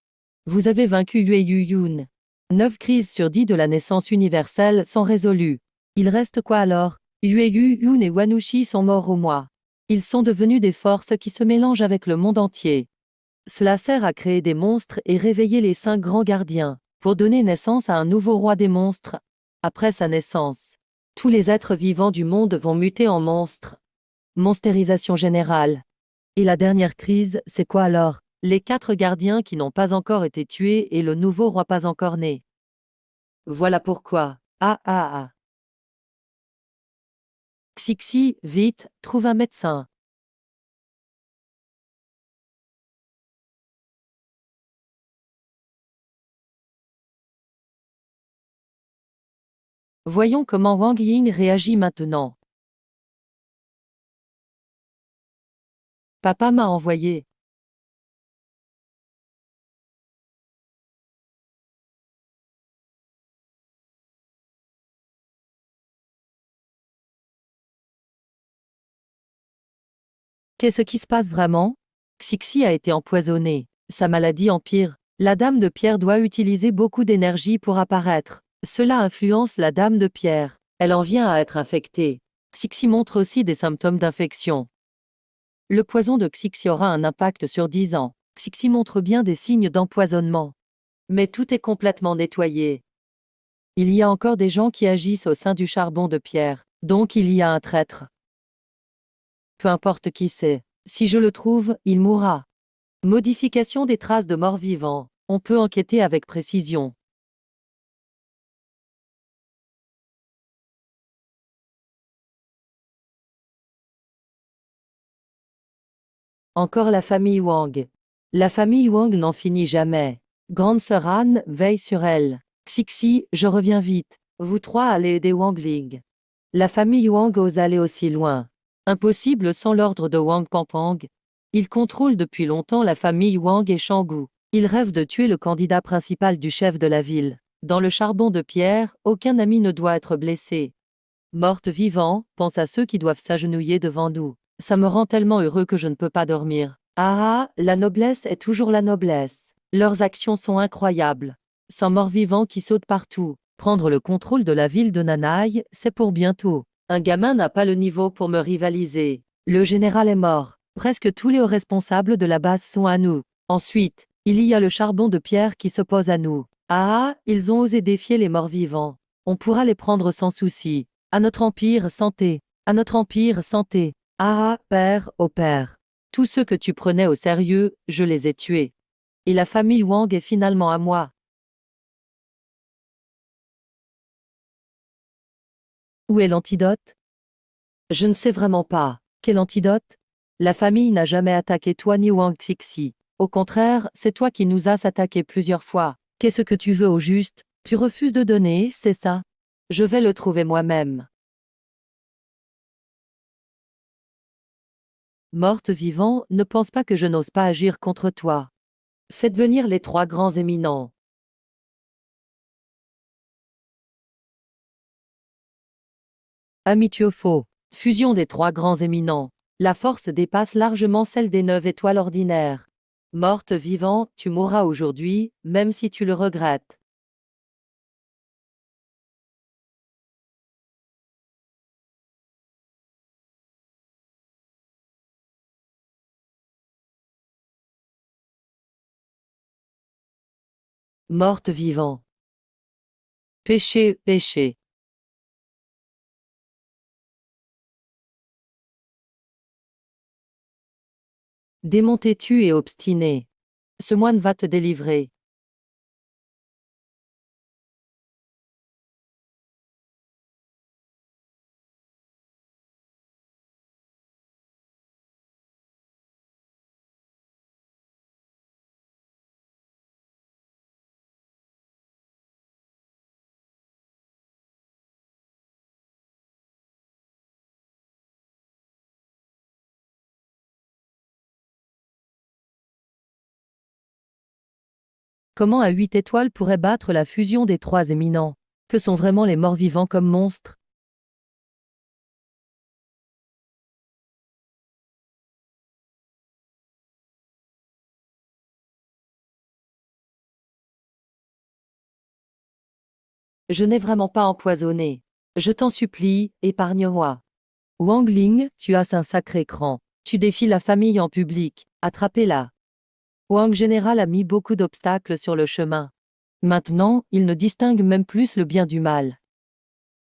Vous avez vaincu Yue Yu Yun. 9 crises sur 10 de la naissance universelle sont résolues. Il reste quoi alors? Yue Yu Yun et Wanushi sont morts au mois. Ils sont devenus des forces qui se mélangent avec le monde entier. Cela sert à créer des monstres et réveiller les 5 grands gardiens, pour donner naissance à un nouveau roi des monstres. Après sa naissance, tous les êtres vivants du monde vont muter en monstres. Monstérisation générale. Et la dernière crise, c'est quoi alors? Les 4 gardiens qui n'ont pas encore été tués et le nouveau roi pas encore né. Voilà pourquoi. Ah ah ah. Xixi, vite, trouve un médecin. Voyons comment Wang Ying réagit maintenant. Papa m'a envoyé. Qu'est-ce qui se passe vraiment? Xixi a été empoisonnée. Sa maladie empire. La Dame de Pierre doit utiliser beaucoup d'énergie pour apparaître. Cela influence la Dame de Pierre. Elle en vient à être infectée. Xixi montre aussi des symptômes d'infection. Le poison de Xixi aura un impact sur 10 ans. Xixi montre bien des signes d'empoisonnement. Mais tout est complètement nettoyé. Il y a encore des gens qui agissent au sein du charbon de pierre, donc il y a un traître. Peu importe qui c'est, si je le trouve, il mourra. Modification des traces de morts vivants. On peut enquêter avec précision. Encore la famille Wang. La famille Wang n'en finit jamais. Grande sœur Anne veille sur elle. Xixi, je reviens vite. Vous trois allez aider Wang Ling. La famille Wang ose aller aussi loin. Impossible sans l'ordre de Wang Pangpang. Il contrôle depuis longtemps la famille Wang et Shanggu. Il rêve de tuer le candidat principal du chef de la ville. Dans le charbon de pierre, aucun ami ne doit être blessé. Morte vivant, pense à ceux qui doivent s'agenouiller devant nous. Ça me rend tellement heureux que je ne peux pas dormir. Ah, la noblesse est toujours la noblesse. Leurs actions sont incroyables. Sans mort-vivant qui saute partout. Prendre le contrôle de la ville de Nanaï, c'est pour bientôt. Un gamin n'a pas le niveau pour me rivaliser. Le général est mort. Presque tous les hauts responsables de la base sont à nous. Ensuite, il y a le charbon de pierre qui s'oppose à nous. Ah, ils ont osé défier les morts-vivants. On pourra les prendre sans souci. À notre empire, santé. À notre empire, santé. Ah, père, ô père. Tous ceux que tu prenais au sérieux, je les ai tués. Et la famille Wang est finalement à moi. Où est l'antidote? Je ne sais vraiment pas. Quel antidote? La famille n'a jamais attaqué toi ni Wang Xixi. Au contraire, c'est toi qui nous as attaqué plusieurs fois. Qu'est-ce que tu veux au juste? Tu refuses de donner, c'est ça? Je vais le trouver moi-même. Morte vivant, ne pense pas que je n'ose pas agir contre toi. Faites venir les trois grands éminents. Amityopho. Fusion des trois grands éminents. La force dépasse largement celle des 9 étoiles ordinaires. Morte vivant, tu mourras aujourd'hui, même si tu le regrettes. Morte vivant. Péché, péché. Démon têtu et obstiné. Ce moine va te délivrer. Comment un 8 étoiles pourrait battre la fusion des trois éminents? Que sont vraiment les morts vivants comme monstres? Je n'ai vraiment pas empoisonné. Je t'en supplie, épargne-moi. Wang Ling, tu as un sacré cran. Tu défies la famille en public. Attrapez-la. Wang Général a mis beaucoup d'obstacles sur le chemin. Maintenant, il ne distingue même plus le bien du mal.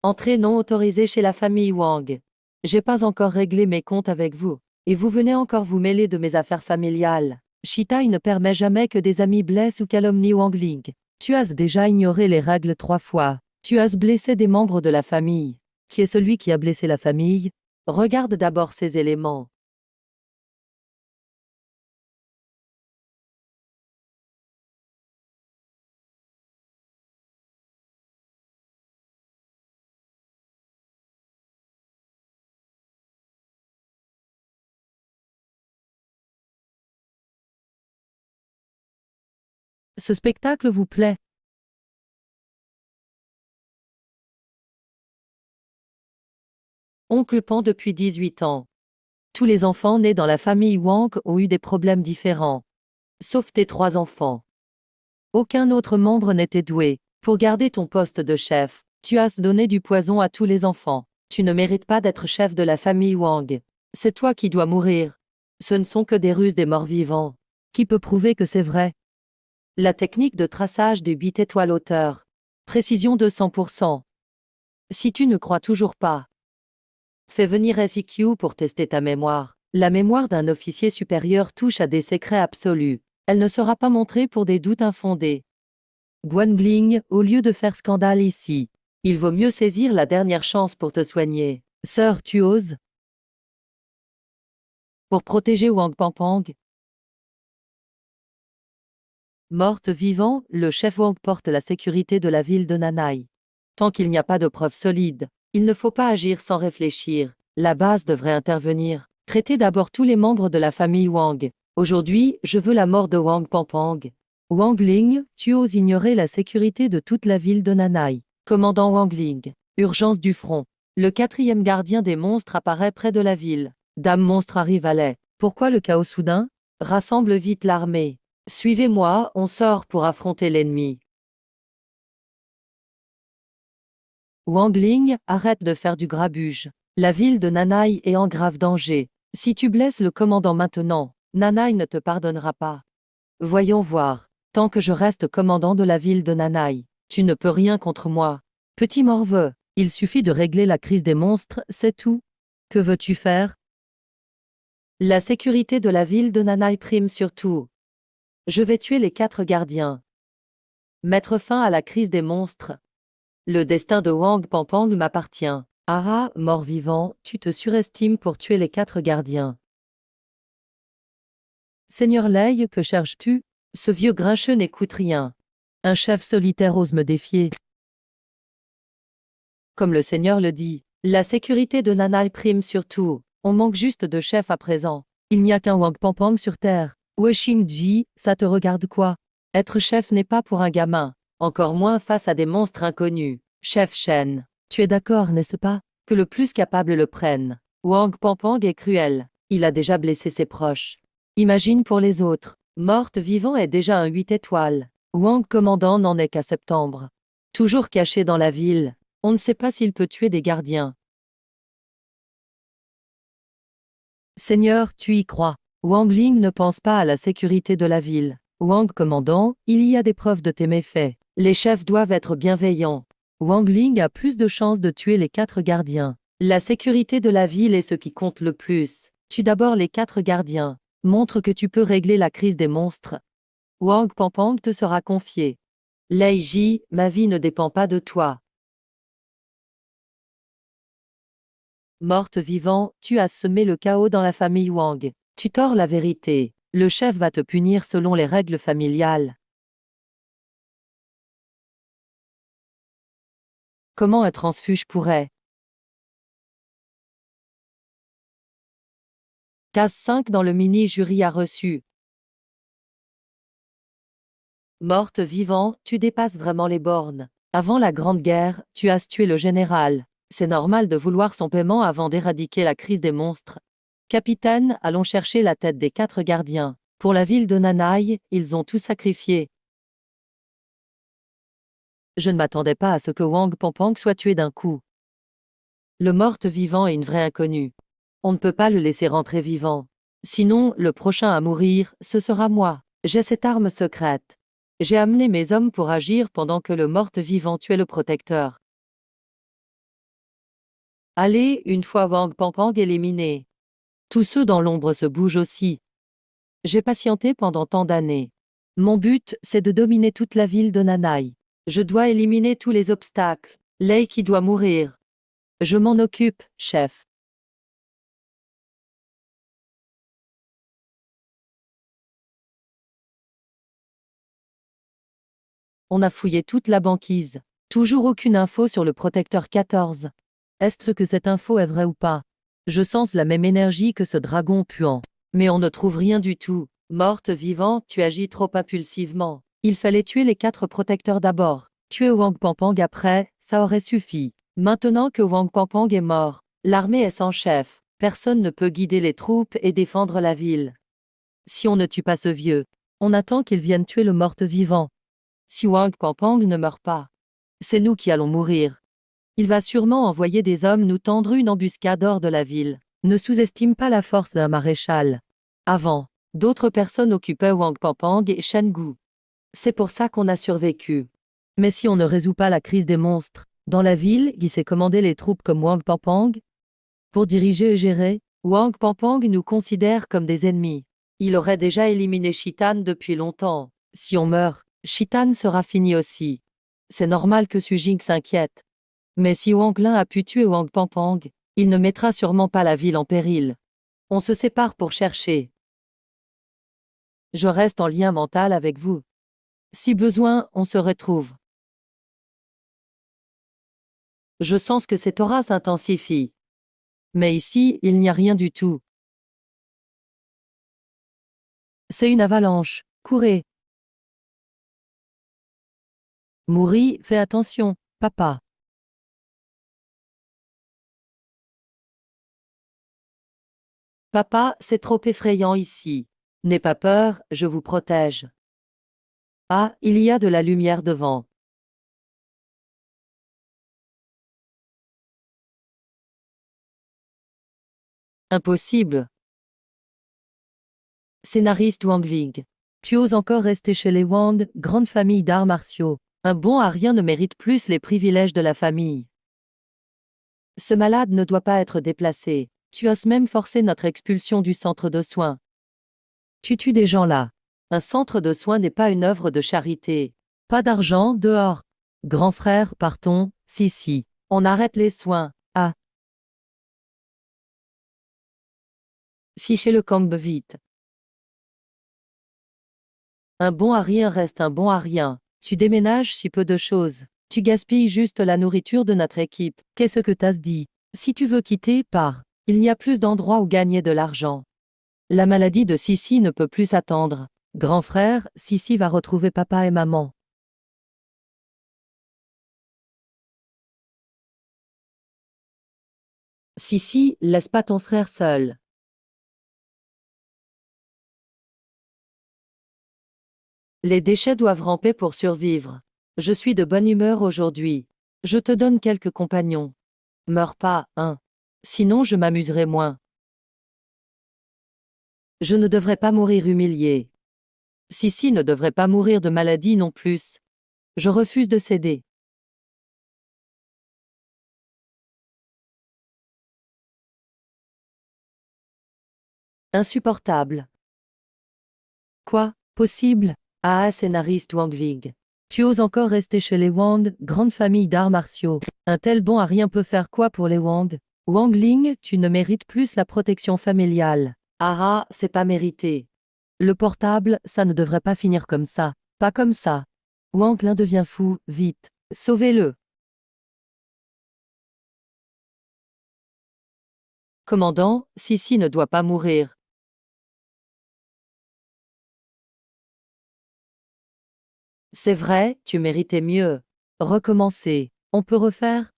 Entrée non autorisée chez la famille Wang. J'ai pas encore réglé mes comptes avec vous. Et vous venez encore vous mêler de mes affaires familiales. Shitai ne permet jamais que des amis blessent ou calomnient Wang Ling. Tu as déjà ignoré les règles 3 fois. Tu as blessé des membres de la famille. Qui est celui qui a blessé la famille? Regarde d'abord ces éléments. Ce spectacle vous plaît? Oncle Pan depuis 18 ans. Tous les enfants nés dans la famille Wang ont eu des problèmes différents. Sauf tes 3 enfants. Aucun autre membre n'était doué. Pour garder ton poste de chef, tu as donné du poison à tous les enfants. Tu ne mérites pas d'être chef de la famille Wang. C'est toi qui dois mourir. Ce ne sont que des ruses des morts vivants. Qui peut prouver que c'est vrai? La technique de traçage du 8 étoiles hauteur. Précision de 100%. Si tu ne crois toujours pas, fais venir SEQ pour tester ta mémoire. La mémoire d'un officier supérieur touche à des secrets absolus. Elle ne sera pas montrée pour des doutes infondés. Guanbling, au lieu de faire scandale ici, il vaut mieux saisir la dernière chance pour te soigner. Sœur, tu oses? Pour protéger Wang Pampang? Morte vivant, le chef Wang porte la sécurité de la ville de Nanai. Tant qu'il n'y a pas de preuves solides, il ne faut pas agir sans réfléchir. La base devrait intervenir. Traitez d'abord tous les membres de la famille Wang. Aujourd'hui, je veux la mort de Wang Pampang. Wang Ling, tu oses ignorer la sécurité de toute la ville de Nanai. Commandant Wang Ling. Urgence du front. Le 4e gardien des monstres apparaît près de la ville. Dame monstre arrive à l'est. Pourquoi le chaos soudain? Rassemble vite l'armée. Suivez-moi, on sort pour affronter l'ennemi. Wang Ling, arrête de faire du grabuge. La ville de Nanai est en grave danger. Si tu blesses le commandant maintenant, Nanai ne te pardonnera pas. Voyons voir. Tant que je reste commandant de la ville de Nanai, tu ne peux rien contre moi. Petit morveux, il suffit de régler la crise des monstres, c'est tout. Que veux-tu faire? La sécurité de la ville de Nanai prime surtout. Je vais tuer les 4 gardiens. Mettre fin à la crise des monstres. Le destin de Wang Pampang m'appartient. Ara, mort-vivant, tu te surestimes pour tuer les 4 gardiens. Seigneur Lei, que cherches-tu? Ce vieux grincheux n'écoute rien. Un chef solitaire ose me défier. Comme le Seigneur le dit, la sécurité de Nanai prime surtout. On manque juste de chef à présent. Il n'y a qu'un Wang Pampang sur terre. Wei-Shing-Ji, ça te regarde quoi? Être chef n'est pas pour un gamin. Encore moins face à des monstres inconnus. Chef Shen, tu es d'accord, n'est-ce pas? Que le plus capable le prenne. Wang Pampang est cruel. Il a déjà blessé ses proches. Imagine pour les autres. Morte vivant est déjà un 8 étoiles. Wang commandant n'en est qu'à septembre. Toujours caché dans la ville. On ne sait pas s'il peut tuer des gardiens. Seigneur, tu y crois. Wang Ling ne pense pas à la sécurité de la ville. Wang commandant, il y a des preuves de tes méfaits. Les chefs doivent être bienveillants. Wang Ling a plus de chances de tuer les 4 gardiens. La sécurité de la ville est ce qui compte le plus. Tue d'abord les 4 gardiens. Montre que tu peux régler la crise des monstres. Wang Pampang te sera confié. Lei Ji, ma vie ne dépend pas de toi. Morte vivant, tu as semé le chaos dans la famille Wang. Tu tords la vérité. Le chef va te punir selon les règles familiales. Comment un transfuge pourrait? Case 5 dans le mini-jury a reçu. Morte vivant, tu dépasses vraiment les bornes. Avant la Grande Guerre, tu as tué le général. C'est normal de vouloir son paiement avant d'éradiquer la crise des monstres. Capitaine, allons chercher la tête des 4 gardiens. Pour la ville de Nanai, ils ont tout sacrifié. Je ne m'attendais pas à ce que Wang Pampang soit tué d'un coup. Le morte-vivant est une vraie inconnue. On ne peut pas le laisser rentrer vivant. Sinon, le prochain à mourir, ce sera moi. J'ai cette arme secrète. J'ai amené mes hommes pour agir pendant que le morte-vivant tuait le protecteur. Allez, une fois Wang Pampang éliminé. Tous ceux dans l'ombre se bougent aussi. J'ai patienté pendant tant d'années. Mon but, c'est de dominer toute la ville de Nanai. Je dois éliminer tous les obstacles. Lei qui doit mourir. Je m'en occupe, chef. On a fouillé toute la banquise. Toujours aucune info sur le protecteur 14. Est-ce que cette info est vraie ou pas? Je sens la même énergie que ce dragon puant. Mais on ne trouve rien du tout. Morte vivant, tu agis trop impulsivement. Il fallait tuer les 4 protecteurs d'abord. Tuer Wang Pampang après, ça aurait suffi. Maintenant que Wang Pampang est mort, l'armée est sans chef. Personne ne peut guider les troupes et défendre la ville. Si on ne tue pas ce vieux, on attend qu'il vienne tuer le mort-vivant. Si Wang Pampang ne meurt pas, c'est nous qui allons mourir. Il va sûrement envoyer des hommes nous tendre une embuscade hors de la ville. Ne sous-estime pas la force d'un maréchal. Avant, d'autres personnes occupaient Wang Pampang et Shengu. C'est pour ça qu'on a survécu. Mais si on ne résout pas la crise des monstres, dans la ville, qui sait commander les troupes comme Wang Pampang? Pour diriger et gérer, Wang Pampang nous considère comme des ennemis. Il aurait déjà éliminé Shitan depuis longtemps. Si on meurt, Shitan sera fini aussi. C'est normal que Su Jing s'inquiète. Mais si Wang Lin a pu tuer Wang Pampang, il ne mettra sûrement pas la ville en péril. On se sépare pour chercher. Je reste en lien mental avec vous. Si besoin, on se retrouve. Je sens que cette aura s'intensifie. Mais ici, il n'y a rien du tout. C'est une avalanche. Courez. Mouri, fais attention, papa. Papa, c'est trop effrayant ici. N'aie pas peur, je vous protège. Ah, il y a de la lumière devant. Impossible. Scénariste Wang Ling. Tu oses encore rester chez les Wang, grande famille d'arts martiaux. Un bon arien ne mérite plus les privilèges de la famille. Ce malade ne doit pas être déplacé. Tu oses même forcer notre expulsion du centre de soins. Tu tues des gens là. Un centre de soins n'est pas une œuvre de charité. Pas d'argent, dehors. Grand frère, partons, si. On arrête les soins. Ah. Fichez le camp vite. Un bon à rien reste un bon à rien. Tu déménages si peu de choses. Tu gaspilles juste la nourriture de notre équipe. Qu'est-ce que t'as dit? Si tu veux quitter, pars. Il y a plus d'endroits où gagner de l'argent. La maladie de Sissi ne peut plus attendre. Grand frère, Sissi va retrouver papa et maman. Sissi, laisse pas ton frère seul. Les déchets doivent ramper pour survivre. Je suis de bonne humeur aujourd'hui. Je te donne quelques compagnons. Meurs pas, hein. Sinon je m'amuserai moins. Je ne devrais pas mourir humilié. Sissi ne devrait pas mourir de maladie non plus. Je refuse de céder. Insupportable. Quoi? Possible? Ah, scénariste Wang Ling. Tu oses encore rester chez les Wang, grande famille d'arts martiaux. Un tel bon à rien peut faire quoi pour les Wang? Wang Ling, tu ne mérites plus la protection familiale. Ah, c'est pas mérité. Le portable, ça ne devrait pas finir comme ça. Pas comme ça. Wang Lin devient fou, vite. Sauvez-le. Commandant, Sissi ne doit pas mourir. C'est vrai, tu méritais mieux. Recommencer. On peut refaire?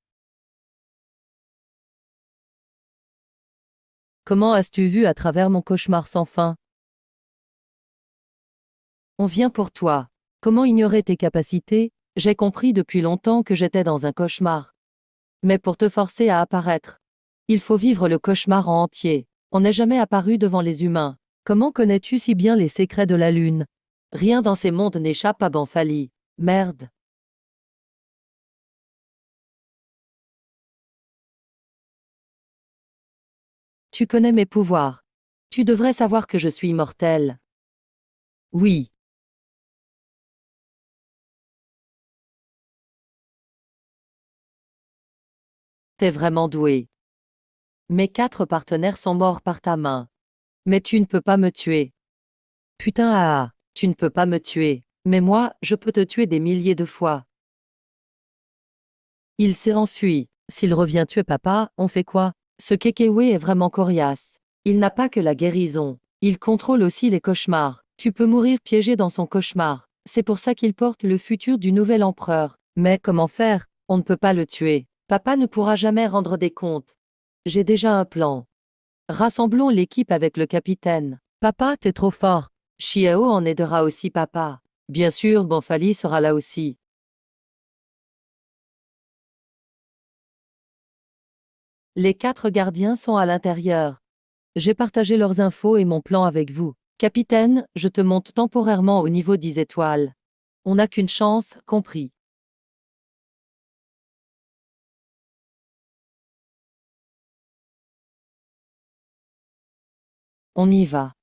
Comment as-tu vu à travers mon cauchemar sans fin? On vient pour toi. Comment ignorer tes capacités? J'ai compris depuis longtemps que j'étais dans un cauchemar. Mais pour te forcer à apparaître, il faut vivre le cauchemar en entier. On n'est jamais apparu devant les humains. Comment connais-tu si bien les secrets de la Lune? Rien dans ces mondes n'échappe à Banfali. Merde. Tu connais mes pouvoirs. Tu devrais savoir que je suis immortel. Oui. T'es vraiment doué. Mes 4 partenaires sont morts par ta main. Mais tu ne peux pas me tuer. Putain tu ne peux pas me tuer. Mais moi, je peux te tuer des milliers de fois. Il s'est enfui. S'il revient tuer papa, on fait quoi? Ce Kekewe est vraiment coriace. Il n'a pas que la guérison. Il contrôle aussi les cauchemars. Tu peux mourir piégé dans son cauchemar. C'est pour ça qu'il porte le futur du nouvel empereur. Mais comment faire? On ne peut pas le tuer. Papa ne pourra jamais rendre des comptes. J'ai déjà un plan. Rassemblons l'équipe avec le capitaine. Papa, t'es trop fort. Chiao en aidera aussi papa. Bien sûr, Banfali sera là aussi. Les 4 gardiens sont à l'intérieur. J'ai partagé leurs infos et mon plan avec vous. Capitaine, je te monte temporairement au niveau 10 étoiles. On n'a qu'une chance, compris. On y va.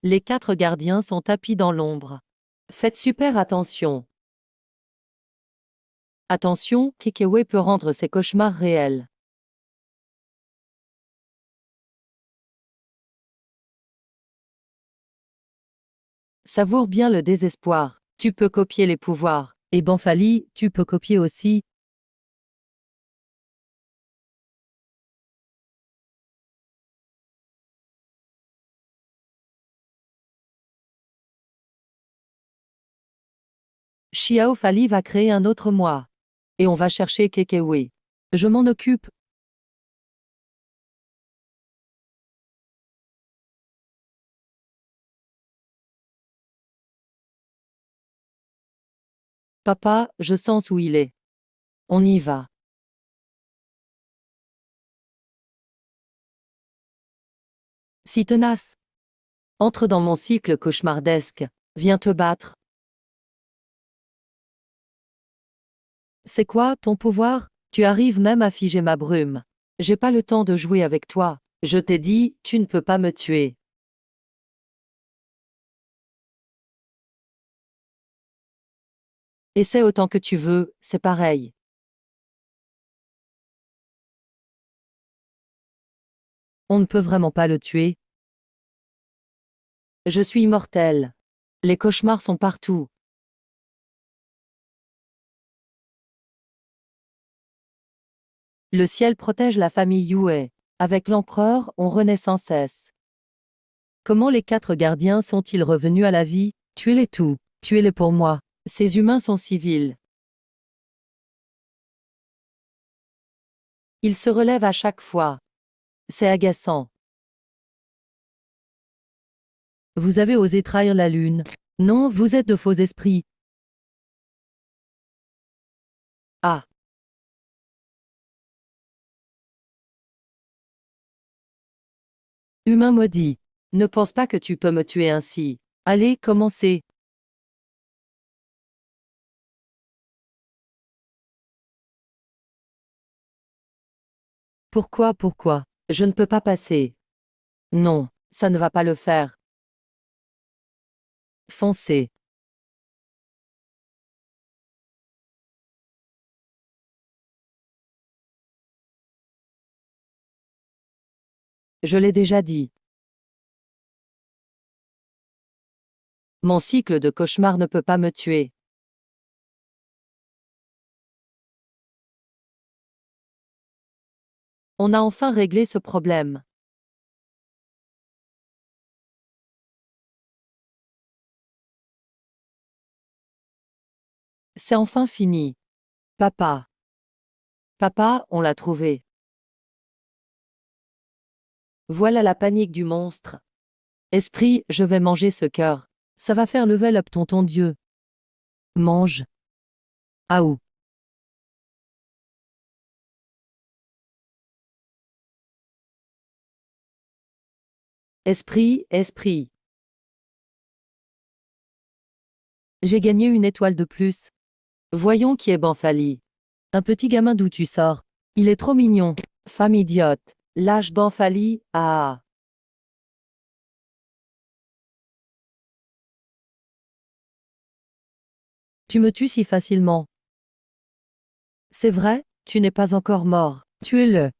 Les 4 gardiens sont tapis dans l'ombre. Faites super attention. Attention, Kekewe peut rendre ses cauchemars réels. Savoure bien le désespoir. Tu peux copier les pouvoirs. Et Banfali, tu peux copier aussi. Xiao Fali va créer un autre moi. Et on va chercher Kekewe. Je m'en occupe. Papa, je sens où il est. On y va. Si tenace. Entre dans mon cycle cauchemardesque. Viens te battre. C'est quoi ton pouvoir? Tu arrives même à figer ma brume. J'ai pas le temps de jouer avec toi. Je t'ai dit, tu ne peux pas me tuer. Essaie autant que tu veux, c'est pareil. On ne peut vraiment pas le tuer. Je suis immortel. Les cauchemars sont partout. Le ciel protège la famille Yue. Avec l'empereur, on renaît sans cesse. Comment les 4 gardiens sont-ils revenus à la vie? Tuez-les tous. Tuez-les pour moi. Ces humains sont civils. Ils se relèvent à chaque fois. C'est agaçant. Vous avez osé trahir la lune. Non, vous êtes de faux esprits. Ah, humain maudit. Ne pense pas que tu peux me tuer ainsi. Allez, commencez. Pourquoi? Je ne peux pas passer. Non, ça ne va pas le faire. Foncez. Je l'ai déjà dit. Mon cycle de cauchemar ne peut pas me tuer. On a enfin réglé ce problème. C'est enfin fini. Papa. Papa, on l'a trouvé. Voilà la panique du monstre. Esprit, je vais manger ce cœur. Ça va faire level up tonton Dieu. Mange. Aou. Esprit. J'ai gagné une étoile de plus. Voyons qui est Banfali. Un petit gamin d'où tu sors. Il est trop mignon. Femme idiote. Lâche Banfali, ah. Tu me tues si facilement. C'est vrai, tu n'es pas encore mort. Tuez-le.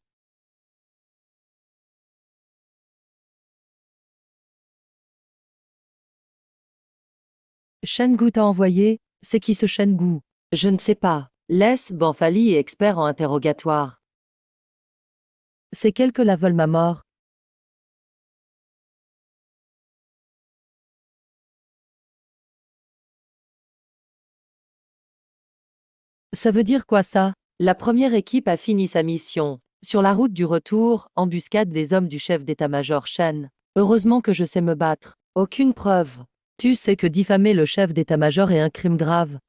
Shengu t'a envoyé, c'est qui ce Shengu? Je ne sais pas. Laisse Banfali expert en interrogatoire. C'est qu'elle que la veulent ma mort. Ça veut dire quoi ça? La première équipe a fini sa mission. Sur la route du retour, embuscade des hommes du chef d'état-major Shen. Heureusement que je sais me battre. Aucune preuve. Tu sais que diffamer le chef d'état-major est un crime grave.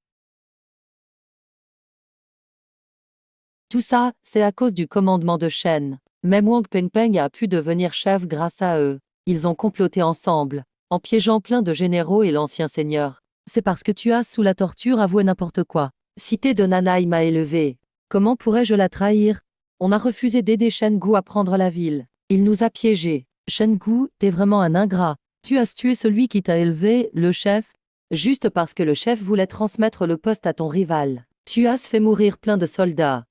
Tout ça, c'est à cause du commandement de Shen. Même Wang Pengpeng a pu devenir chef grâce à eux. Ils ont comploté ensemble, en piégeant plein de généraux et l'ancien seigneur. C'est parce que tu as, sous la torture, avoué n'importe quoi. Cité de Nanai m'a élevé. Comment pourrais-je la trahir? On a refusé d'aider Shen Gu à prendre la ville. Il nous a piégés. Shen Gu, t'es vraiment un ingrat. Tu as tué celui qui t'a élevé, le chef, juste parce que le chef voulait transmettre le poste à ton rival. Tu as fait mourir plein de soldats.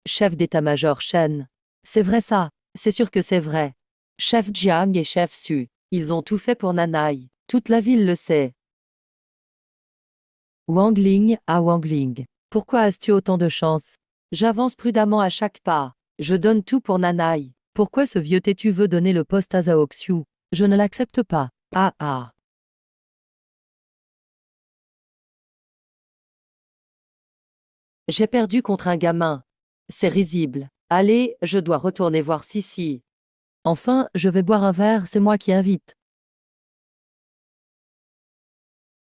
Chef d'état-major Shen. C'est vrai ça, c'est sûr que c'est vrai. Chef Jiang et chef Su, ils ont tout fait pour Nanai. Toute la ville le sait. Wangling à Wangling. Pourquoi as-tu autant de chance? J'avance prudemment à chaque pas. Je donne tout pour Nanai. Pourquoi ce vieux têtu veut donner le poste à Zhao Xiu? Je ne l'accepte pas. Ah ah. J'ai perdu contre un gamin. C'est risible. Allez, je dois retourner voir Sissi. Enfin, je vais boire un verre, c'est moi qui invite.